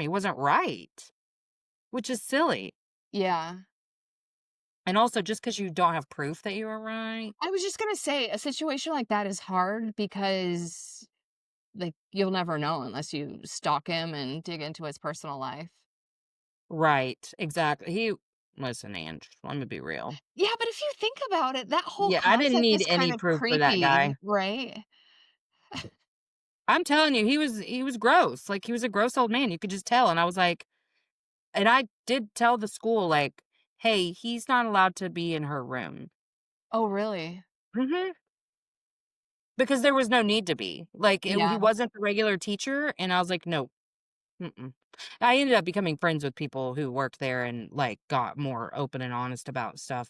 wasn't right, which is silly, yeah. and also just because you don't have proof that you were right. I was just gonna say a situation like that is hard because, like, you'll never know unless you stalk him and dig into his personal life. Right, exactly. Listen, Ange, let me be real. Yeah, but if you think about it, that whole Yeah, I didn't concept need is kind any of proof for that creepy, guy. right? I'm telling you, he was gross. Like, he was a gross old man, you could just tell, and I was like, and I did tell the school, like, "Hey, he's not allowed to be in her room." Oh, really? Mhm. Because there was no need to be. Like, he Yeah, wasn't the regular teacher, and I was like, "No, mm-mm." I ended up becoming friends with people who worked there and, like, got more open and honest about stuff,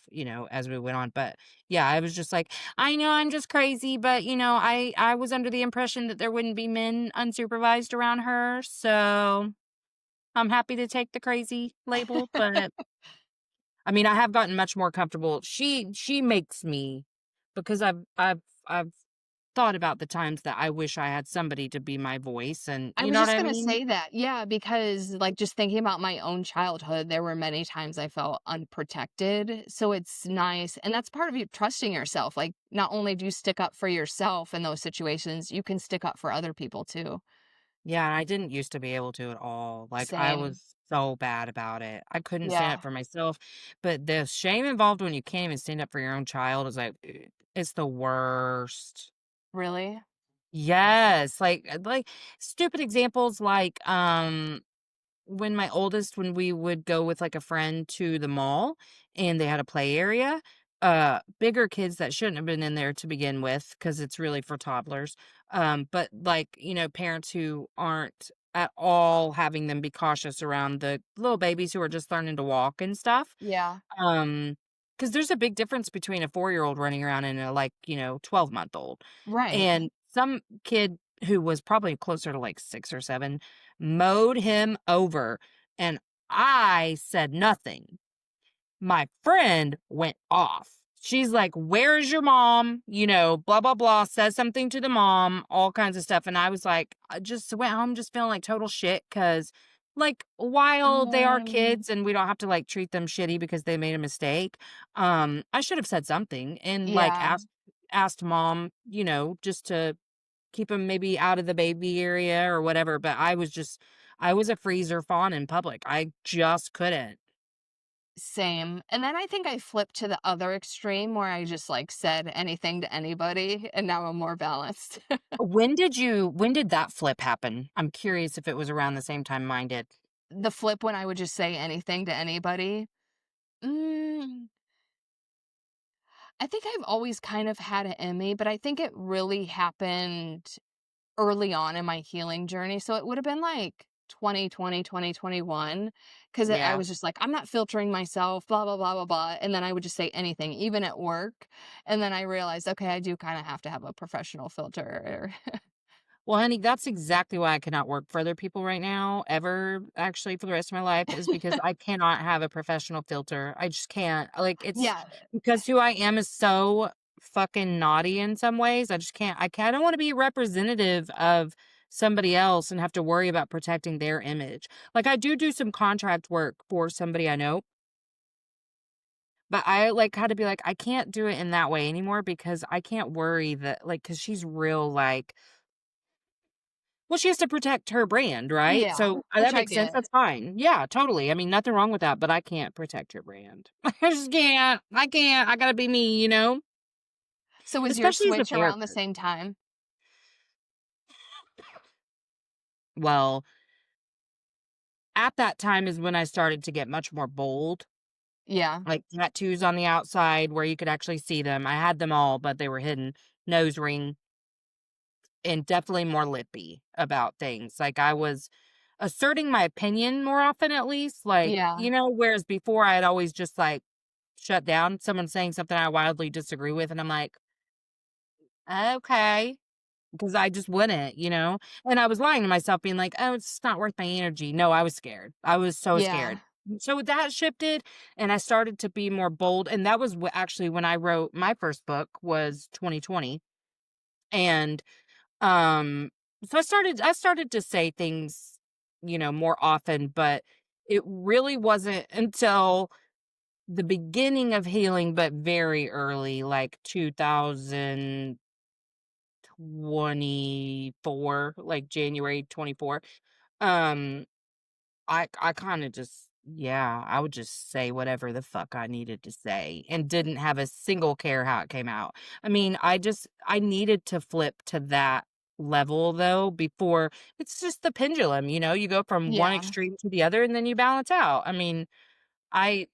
as we went on, but, yeah, I was just like, "I know I'm just crazy, but, I was under the impression that there wouldn't be men unsupervised around her, so I'm happy to take the crazy label," but, I mean, I have gotten much more comfortable. She makes me, because I've thought about the times that I wish I had somebody to be my voice, and I you was know what just I gonna mean? say that. Yeah, because, like, just thinking about my own childhood, there were many times I felt unprotected. So it's nice. And that's part of you trusting yourself. Like, not only do you stick up for yourself in those situations, you can stick up for other people too. Yeah, and I didn't used to be able to at all. Like, I Same. was so bad about it. I couldn't stand up Yeah. for myself. But the shame involved when you can't even stand up for your own child is like, it's the worst. Really? Yes, like stupid examples like when we would go with, like, a friend to the mall and they had a play area, bigger kids that shouldn't have been in there to begin with because it's really for toddlers, but, like, parents who aren't at all having them be cautious around the little babies who are just learning to walk and stuff, Yeah. um, because there's a big difference between a 4-year-old running around and a, like, 12-month-old, Right. and some kid who was probably closer to, like, 6 or 7 mowed him over, and I said nothing. My friend went off. She's like, "Where's your mom?" Blah, blah, blah, says something to the mom, all kinds of stuff, and I was like, I just went home just feeling like total shit because, like, while they are Um, kids and we don't have to, like, treat them shitty because they made a mistake, I should have said something and, like, yeah. asked mom, just to keep him maybe out of the baby area or whatever, but I was a freezer fawn in public. I just couldn't. Same. And then I think I flipped to the other extreme where I just, like, said anything to anybody, and now I'm more balanced. When did that flip happen? I'm curious if it was around the same time mine did. The flip when I would just say anything to anybody. Mm, I think I've always kind of had it in me, but I think it really happened early on in my healing journey. So it would have been like 2020, 2021, because I Yeah. was just like, "I'm not filtering myself, blah, blah, blah, blah, blah," and then I would just say anything, even at work, and then I realized, okay, I do kinda have to have a professional filter. Well, honey, that's exactly why I cannot work for other people right now, ever, actually, for the rest of my life, is because I cannot have a professional filter. I just can't. Like, it's Yeah, because who I am is so fucking naughty in some ways. I just can't. I don't want to be representative of somebody else and have to worry about protecting their image. Like, I do some contract work for somebody I know, but I like had to be like, I can't do it in that way anymore because I can't worry that, like, because she's real, like, well, she has to protect her brand, right? yeah, So, which that I makes sense, get. that's fine. Yeah, totally. I mean, nothing wrong with that, but I can't protect your brand. I just can't. I can't. I gotta be me, you know? So was your Especially as a switch around the therapist. same time? Well, at that time is when I started to get much more bold, Yeah, like tattoos on the outside where you could actually see them. I had them all, but they were hidden. Nose ring, and definitely more lippy about things. Like, I was asserting my opinion more often, at least, like, yeah, whereas before I had always just, like, shut down someone saying something I wildly disagree with, and I'm like, "Okay," because I just wouldn't, you know? And I was lying to myself being like, "Oh, it's just not worth my energy." No, I was scared. I was so yeah, scared. So that shifted, and I started to be more bold, and that was actually when I wrote my first book was 2020, and, um, so I started to say things, more often, but it really wasn't until the beginning of healing, but very early, like 2024, like January 24. Um, I kinda just yeah, I would just say whatever the fuck I needed to say and didn't have a single care how it came out. I mean, I needed to flip to that level though before it's just the pendulum, you go from one yeah, extreme to the other and then you balance out. I mean, I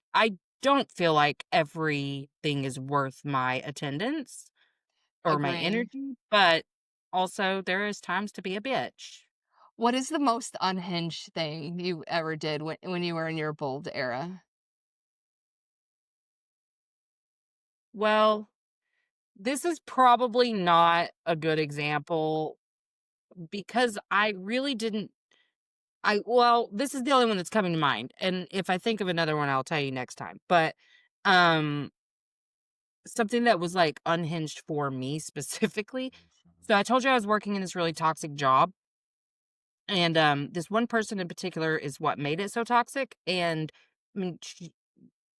don't feel like everything is worth my attendance or my agree. energy, but also there is times to be a bitch. What is the most unhinged thing you ever did when you were in your bold era? Well, this is probably not a good example because I really didn't this is the only one that's coming to mind, and if I think of another one, I'll tell you next time, but, um, something that was, like, unhinged for me specifically, so I told you I was working in this really toxic job, and, this one person in particular is what made it so toxic, and, I mean,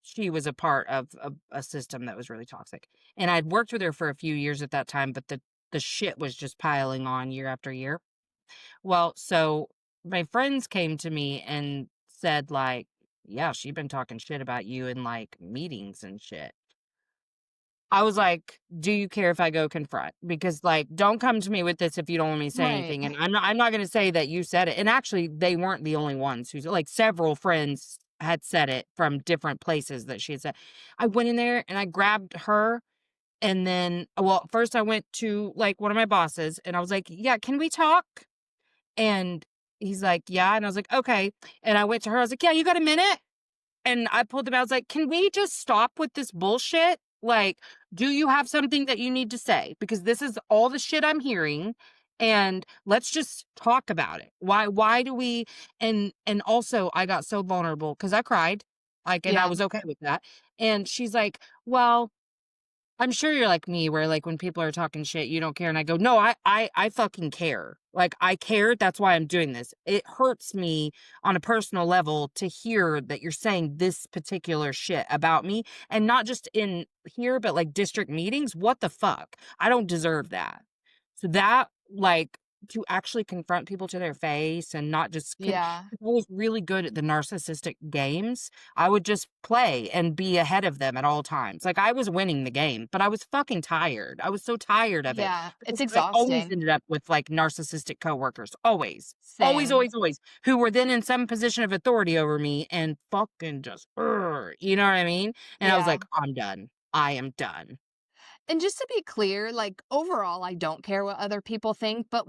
she was a part of a system that was really toxic, and I'd worked with her for a few years at that time, but the shit was just piling on year after year. Well, so my friends came to me and said, like, "Yeah, she been talking shit about you in, like, meetings and shit." I was like, "Do you care if I go confront? Because, like, don't come to me with this if you don't want me to say Right. anything, and I'm not gonna say that you said it." And actually, they weren't the only ones who's like, several friends had said it from different places that she had said. I went in there and I grabbed her, and then well, first I went to, like, one of my bosses, and I was like, "Yeah, can we talk?" And he's like, "Yeah," and I was like, "Okay." And I went to her, I was like, "Yeah, you got a minute?" And I pulled them out, I was like, "Can we just stop with this bullshit? Like, do you have something that you need to say? Because this is all the shit I'm hearing, and let's just talk about it. Why do we?" And also, I got so vulnerable because I cried, like, and I Yeah, was okay with that. And she's like, "Well, I'm sure you're like me where, like, when people are talking shit, you don't care." And I go, "No, I fucking care. Like, I care, that's why I'm doing this. It hurts me on a personal level to hear that you're saying this particular shit about me, and not just in here, but, like, district meetings. What the fuck? I don't deserve that." So that, like, to actually confront people to their face and not just yeah, I was really good at the narcissistic games. I would just play and be ahead of them at all times. Like, I was winning the game, but I was fucking tired. I was so tired of it yeah, it's because I always exhausting. ended up with, like, narcissistic coworkers. Always. Always, Same. always, always. Who were then in some position of authority over me and fucking just, you know what I mean? And I was Yeah. like, "I'm done. I am done." And just to be clear, like, overall, I don't care what other people think, but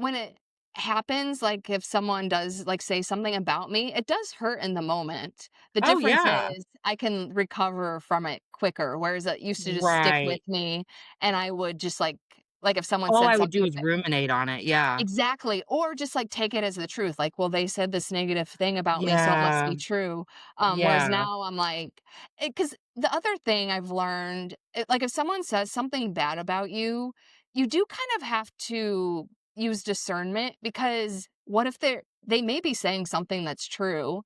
happens, like, if someone does, like, say something about me, it does hurt in the moment. The Oh, difference yeah. is I can recover from it quicker, whereas it used to just stick with Right. me, and I would just, like, if someone All said I would do something. is ruminate on it, yeah. Exactly, or just, like, take it as the truth, like, "Well, they said this negative thing about me, so it must Yeah, be true." Whereas yeah, now I'm like, because the other thing I've learned, like, if someone says something bad about you, you do kind of have to use discernment, because what if they may be saying something that's true,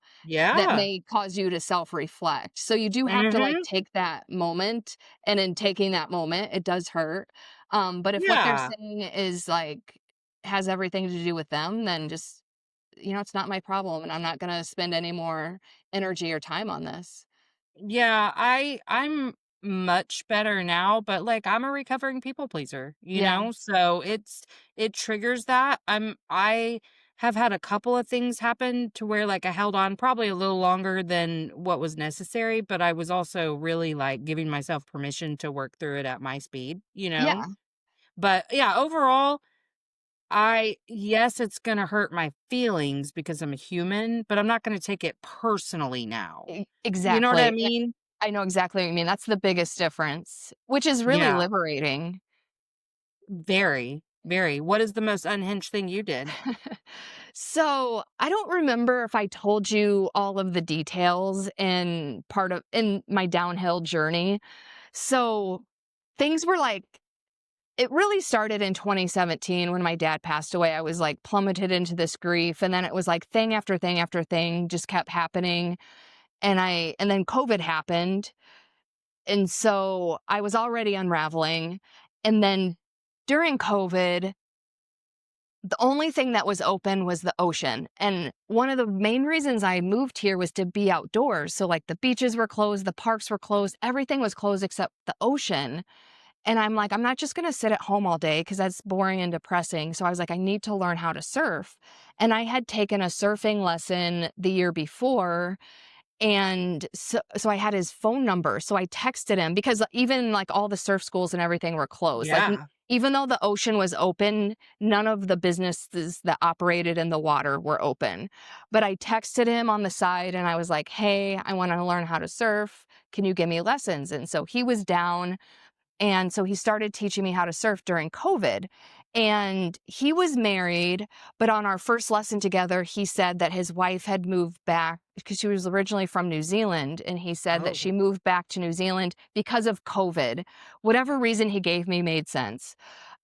that yeah. may cause you to self-reflect. So you do have to, like, Mhm. take that moment, and in taking that moment, it does hurt. But if what they're Yeah. saying is, like, has everything to do with them, then just, it's not my problem, and I'm not gonna spend any more energy or time on this. Yeah, I'm much better now, but, like, I'm a recovering people pleaser, you Yeah. know? So, it triggers that. I have had a couple of things happen to where, like, I held on probably a little longer than what was necessary, but I was also really, like, giving myself permission to work through it at my speed, you know? Yeah. But, yeah, overall, I yes, it's gonna hurt my feelings because I'm a human, but I'm not gonna take it personally now. You know what I Exactly. mean? I know exactly what you mean. That's the biggest difference, which is really Yeah, liberating. very, very. What is the most unhinged thing you did? So, I don't remember if I told you all of the details in my downhill journey. So, things were like, it really started in 2017 when my dad passed away. I was, like, plummeted into this grief, and then it was like thing after thing after thing just kept happening, and then COVID happened, and so I was already unraveling, and then during COVID, the only thing that was open was the ocean, and one of the main reasons I moved here was to be outdoors, so, like, the beaches were closed, the parks were closed, everything was closed except the ocean, and I'm like, "I'm not just gonna sit at home all day because that's boring and depressing," so I was like, "I need to learn how to surf," and I had taken a surfing lesson the year before, and so I had his phone number, so I texted him because even, like, all the surf schools and everything were closed, like, n Yeah. even though the ocean was open, none of the businesses that operated in the water were open, but I texted him on the side, and I was like, "Hey, I wanna learn how to surf. Can you give me lessons?" And so he was down, and so he started teaching me how to surf during COVID. And he was married, but on our first lesson together, he said that his wife had moved back because she was originally from New Zealand. And he said that Oh. she moved back to New Zealand because of COVID. Whatever reason he gave me made sense.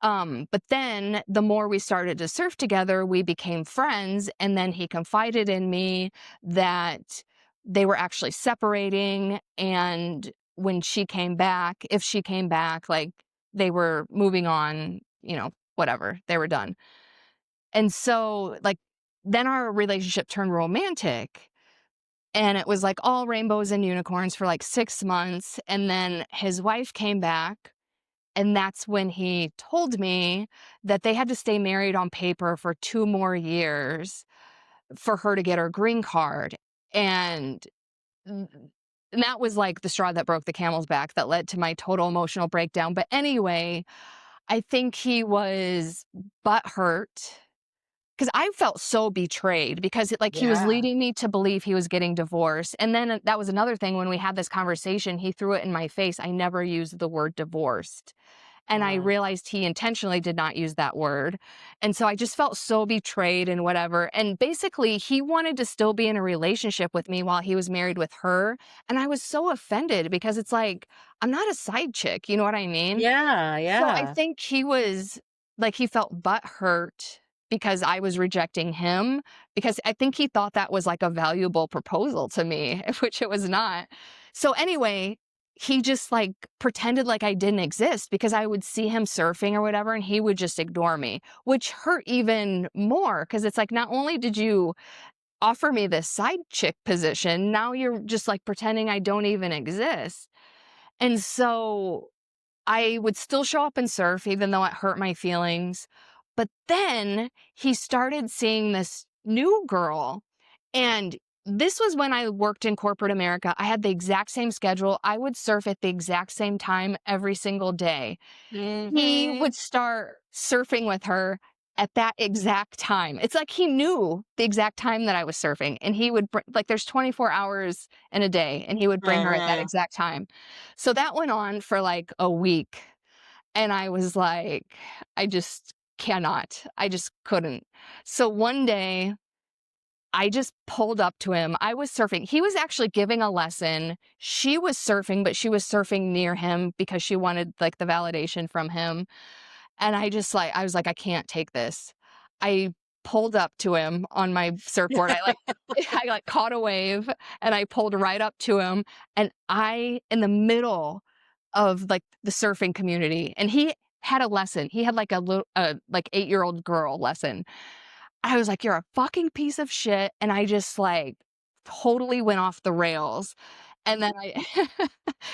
But then the more we started to surf together, we became friends. And then he confided in me that they were actually separating, and when she came back, if she came back, like, they were moving on, whatever, they were done. And so, like, then our relationship turned romantic, and it was like all rainbows and unicorns for like 6 months. And then his wife came back, and that's when he told me that they had to stay married on paper for 2 more years for her to get her green card. And Mm, and that was, like, the straw that broke the camel's back that led to my total emotional breakdown, but anyway, I think he was butthurt because I felt so betrayed because, like, he was Yeah. leading me to believe he was getting divorced, and then, that was another thing when we had this conversation, he threw it in my face, I never used the word divorced. And I Uh, realized he intentionally did not use that word. And so I just felt so betrayed and whatever. And basically, he wanted to still be in a relationship with me while he was married with her. And I was so offended because it's like, I'm not a side chick. You know what I mean? yeah, So I yeah. think he was like, he felt butthurt because I was rejecting him, because I think he thought that was like a valuable proposal to me, which it was not. So anyway, he just like pretended like I didn't exist because I would see him surfing or whatever and he would just ignore me, which hurt even more because it's like, not only did you offer me this side chick position, now you're just like pretending I don't even exist. And so I would still show up and surf even though it hurt my feelings. But then he started seeing this new girl. And this was when I worked in corporate America. I had the exact same schedule. I would surf at the exact same time every single day. He Mhm. would start surfing with her. at that exact time. It's like he knew the exact time that I was surfing, and he would like there's 24 hours in a day, and he would bring her at that Uh-huh. exact time. So that went on for like a week, and I was like, I just cannot. I just couldn't. So one day I just pulled up to him. I was surfing. He was actually giving a lesson. She was surfing, but she was surfing near him because she wanted like the validation from him. And I just like, I was like, I can't take this. I pulled up to him on my surfboard. I like, I like caught a wave and I pulled right up to him. And I, in the middle of like the surfing community, and he had a lesson. He had like a little, like 8-year-old girl lesson. I was like, "You're a fucking piece of shit," and I just, like, totally went off the rails, and then I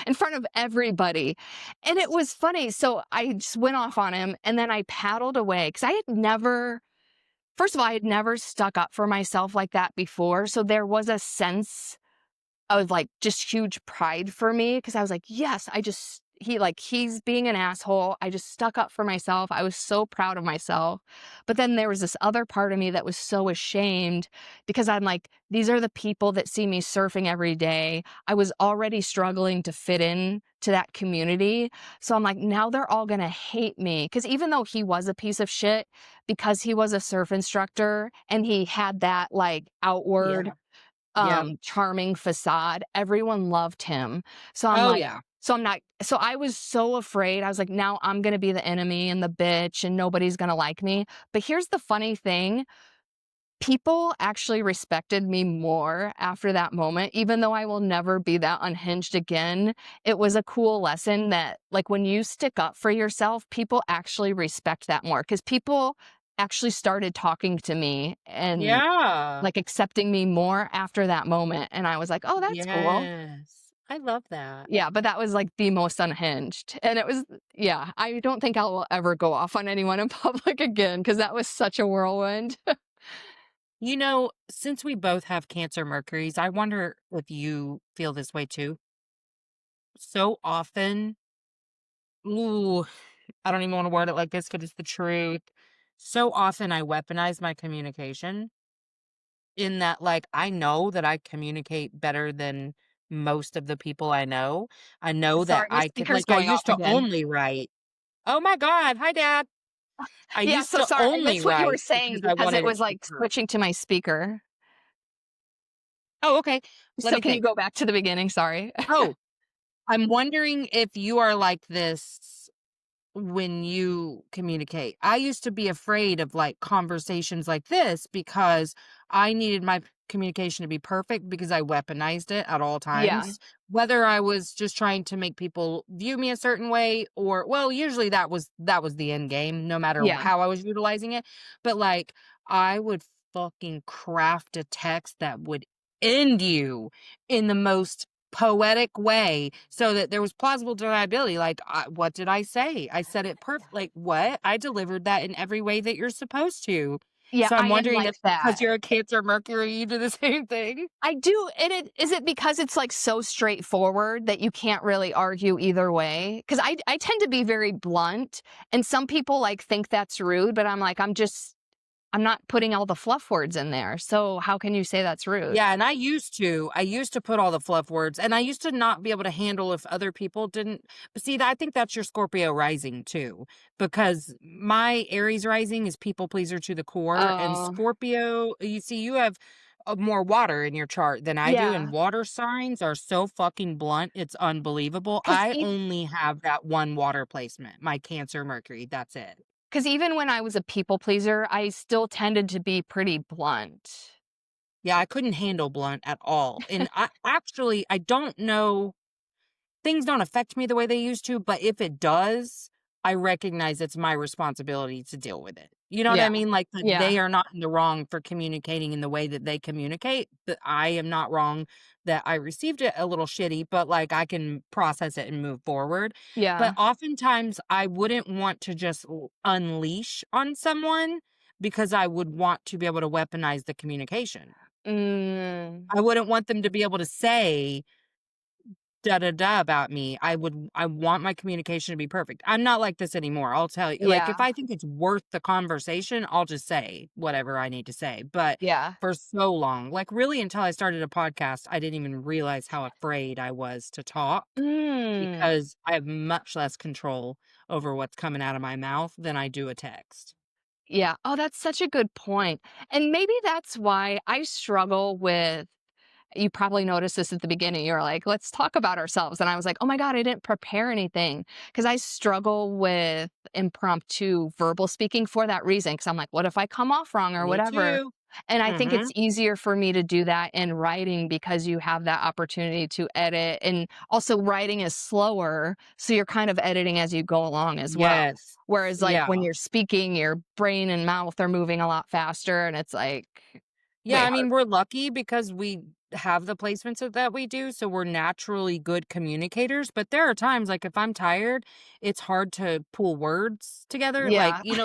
in front of everybody, and it was funny, so I just went off on him, and then I paddled away because I had never first of all, I had never stuck up for myself like that before, so there was a sense of, like, just huge pride for me because I was like, "Yes, I just" he's being an asshole. I just stuck up for myself. I was so proud of myself. But then there was this other part of me that was so ashamed because I'm like, these are the people that see me surfing every day. I was already struggling to fit in to that community. So I'm like, now they're all going to hate me. Because even though he was a piece of shit, because he was a surf instructor and he had that like outward Yeah. Yep. charming facade. Everyone loved him. So I'm Oh, like yeah. so I'm not so I was so afraid. I was like, now I'm gonna be the enemy and the bitch and nobody's gonna like me. But here's the funny thing. People actually respected me more after that moment, even though I will never be that unhinged again. It was a cool lesson that, like, when you stick up for yourself, people actually respect that more because people actually started talking to me and Yeah. like, accepting me more after that moment, and I was like, "Oh, that's cool." Yes. I love that. Yeah, but that was, like, the most unhinged, and it was yeah, I don't think I will ever go off on anyone in public again because that was such a whirlwind. Since we both have Cancer Mercuries, I wonder if you feel this way too. So often, ooh, I don't even want to word it like this because it's the truth. So often I weaponize my communication in that, like, I know that I communicate better than most of the people I know. I know that Sorry, my I could, speaker's like, I going off used to again. only write. Oh my God. Hi, Dad. I Yeah, used so to sorry, I only missed what you were write saying because I because it wanted it was, to be like, perfect. switching to my speaker. Oh, okay. Let So me can you think. go back to the beginning? Sorry. Oh, I'm wondering if you are like this when you communicate. I used to be afraid of like conversations like this because I needed my communication to be perfect because I weaponized it at all Yeah, times. Whether I was just trying to make people view me a certain way or well, usually that was the end game no matter yeah. how I was utilizing it. But like I would fucking craft a text that would end you in the most poetic way so that there was plausible deniability. Like, what did I say? I said it perfect. Like, what? I delivered that in every way that you're supposed to. Yeah, So I'm I am wondering like if because that. you're a Cancer Mercury, you do the same thing. I do, and it is it because it's, like, so straightforward that you can't really argue either way? Because I tend to be very blunt, and some people, like, think that's rude, but I'm like, I'm not putting all the fluff words in there, so how can you say that's rude? Yeah, and I used to put all the fluff words, and I used to not be able to handle if other people didn't. But see, I think that's your Scorpio rising too, because my Aries rising is people pleaser to the core, and Oh, Scorpio, you see, you have more water in your chart than I do, and yeah, water signs are so fucking blunt, it's unbelievable. because I only have that one water placement, my Cancer Mercury. That's it. even when I was a people pleaser, I still tended to be pretty blunt. Yeah, I couldn't handle blunt at all, and I don't know. Things don't affect me the way they used to, but if it does, I recognize it's my responsibility to deal with it. You know what I Yeah, mean? Like that yeah, they are not in the wrong for communicating in the way that they communicate, that I am not wrong that I received it a little shitty, but like I can process it and move forward. But yeah. oftentimes I wouldn't want to just unleash on someone because I would want to be able to weaponize the communication. Mm, I wouldn't want them to be able to say da da da about me, I want my communication to be perfect. I'm not like this anymore. I'll tell you. Like if Yeah. I think it's worth the conversation, I'll just say whatever I need to say. But Yeah. for so long, like really until I started a podcast, I didn't even realize how afraid I was to talk Mm. because I have much less control over what's coming out of my mouth than I do a text. Yeah. Oh, that's such a good point. And maybe that's why I struggle with, you probably noticed this at the beginning. You were like, let's talk about ourselves. And I was like, oh my God, I didn't prepare anything. Cause I struggle with impromptu verbal speaking for that reason. Cause I'm like, what if I come off wrong or Me whatever? too. And I think it's Mhm. easier for me to do that in writing because you have that opportunity to edit. And also, writing is slower. So you're kind of editing as you go along as well. Yes. Whereas, like, when Yeah. you're speaking, your brain and mouth are moving a lot faster. And it's like Yeah, way I harder. mean, we're lucky because we have the placements that we do, so we're naturally good communicators, but there are times, like, if I'm tired, it's hard to pull words together, like, Yeah.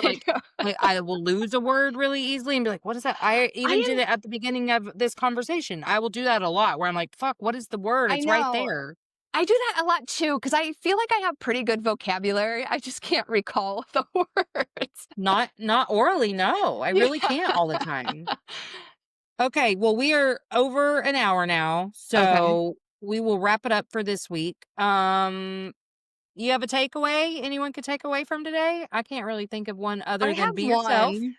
like, I will lose a word really easily and be like, "What is that?" I I even did am it at the beginning of this conversation. I will do that a lot where I'm like, "Fuck, what is the word? I It's right know. there." I do that a lot too because I feel like I have pretty good vocabulary. I just can't recall the words. Not orally, no, I really Yeah. can't all the time. Okay, well, we are over an hour now, Okay. so we will wrap it up for this week. You have a takeaway anyone could take away from today? I can't really think of one I other than have be yourself. one.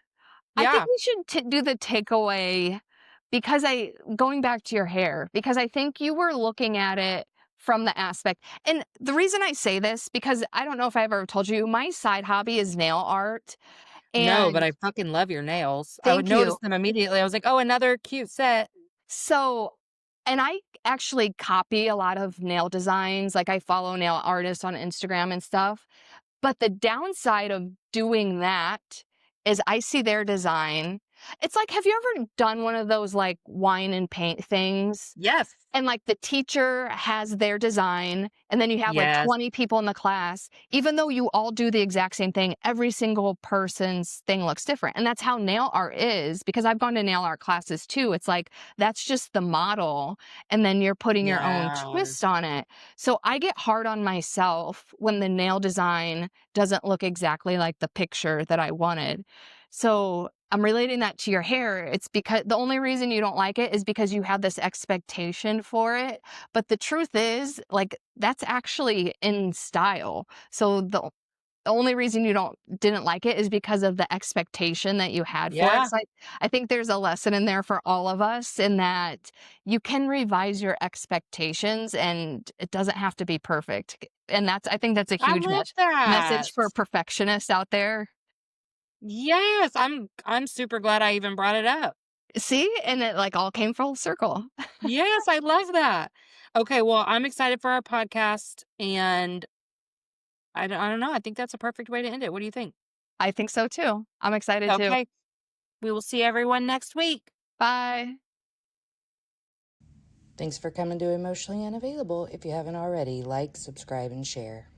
I think Yeah. we should do the takeaway because going back to your hair, because I think you were looking at it from the aspect. And the reason I say this, because I don't know if I ever told you, my side hobby is nail art. No, but And I fucking love your nails. I would thank notice you. them immediately. I was like, "Oh, another cute set." So, and I actually copy a lot of nail designs. Like I follow nail artists on Instagram and stuff. But the downside of doing that is I see their design. It's like, have you ever done one of those like wine and paint things? Yes. And like the teacher has their design, and then you have like Yes. 20 people in the class. Even though you all do the exact same thing, every single person's thing looks different. And that's how nail art is because I've gone to nail art classes too. It's like that's just the model, and then you're putting your own Yeah. twist on it. So I get hard on myself when the nail design doesn't look exactly like the picture that I wanted. So I'm relating that to your hair. It's because the only reason you don't like it is because you have this expectation for it. But the truth is, like, that's actually in style. So the only reason you didn't like it is because of the expectation that you had for it. Yeah. So I think there's a lesson in there for all of us in that you can revise your expectations and it doesn't have to be perfect. And I think that's a I huge love that. message for perfectionists out there. Yes, I'm super glad I even brought it up. See? And it like all came full circle. Yes, I love that. Okay, well, I'm excited for our podcast, and I don't know, I think that's a perfect way to end it. What do you think? I think so too. I'm excited too. Okay, we will see everyone next week. Bye. Thanks for coming to Emotionally Unavailable. If you haven't already, like, subscribe, and share.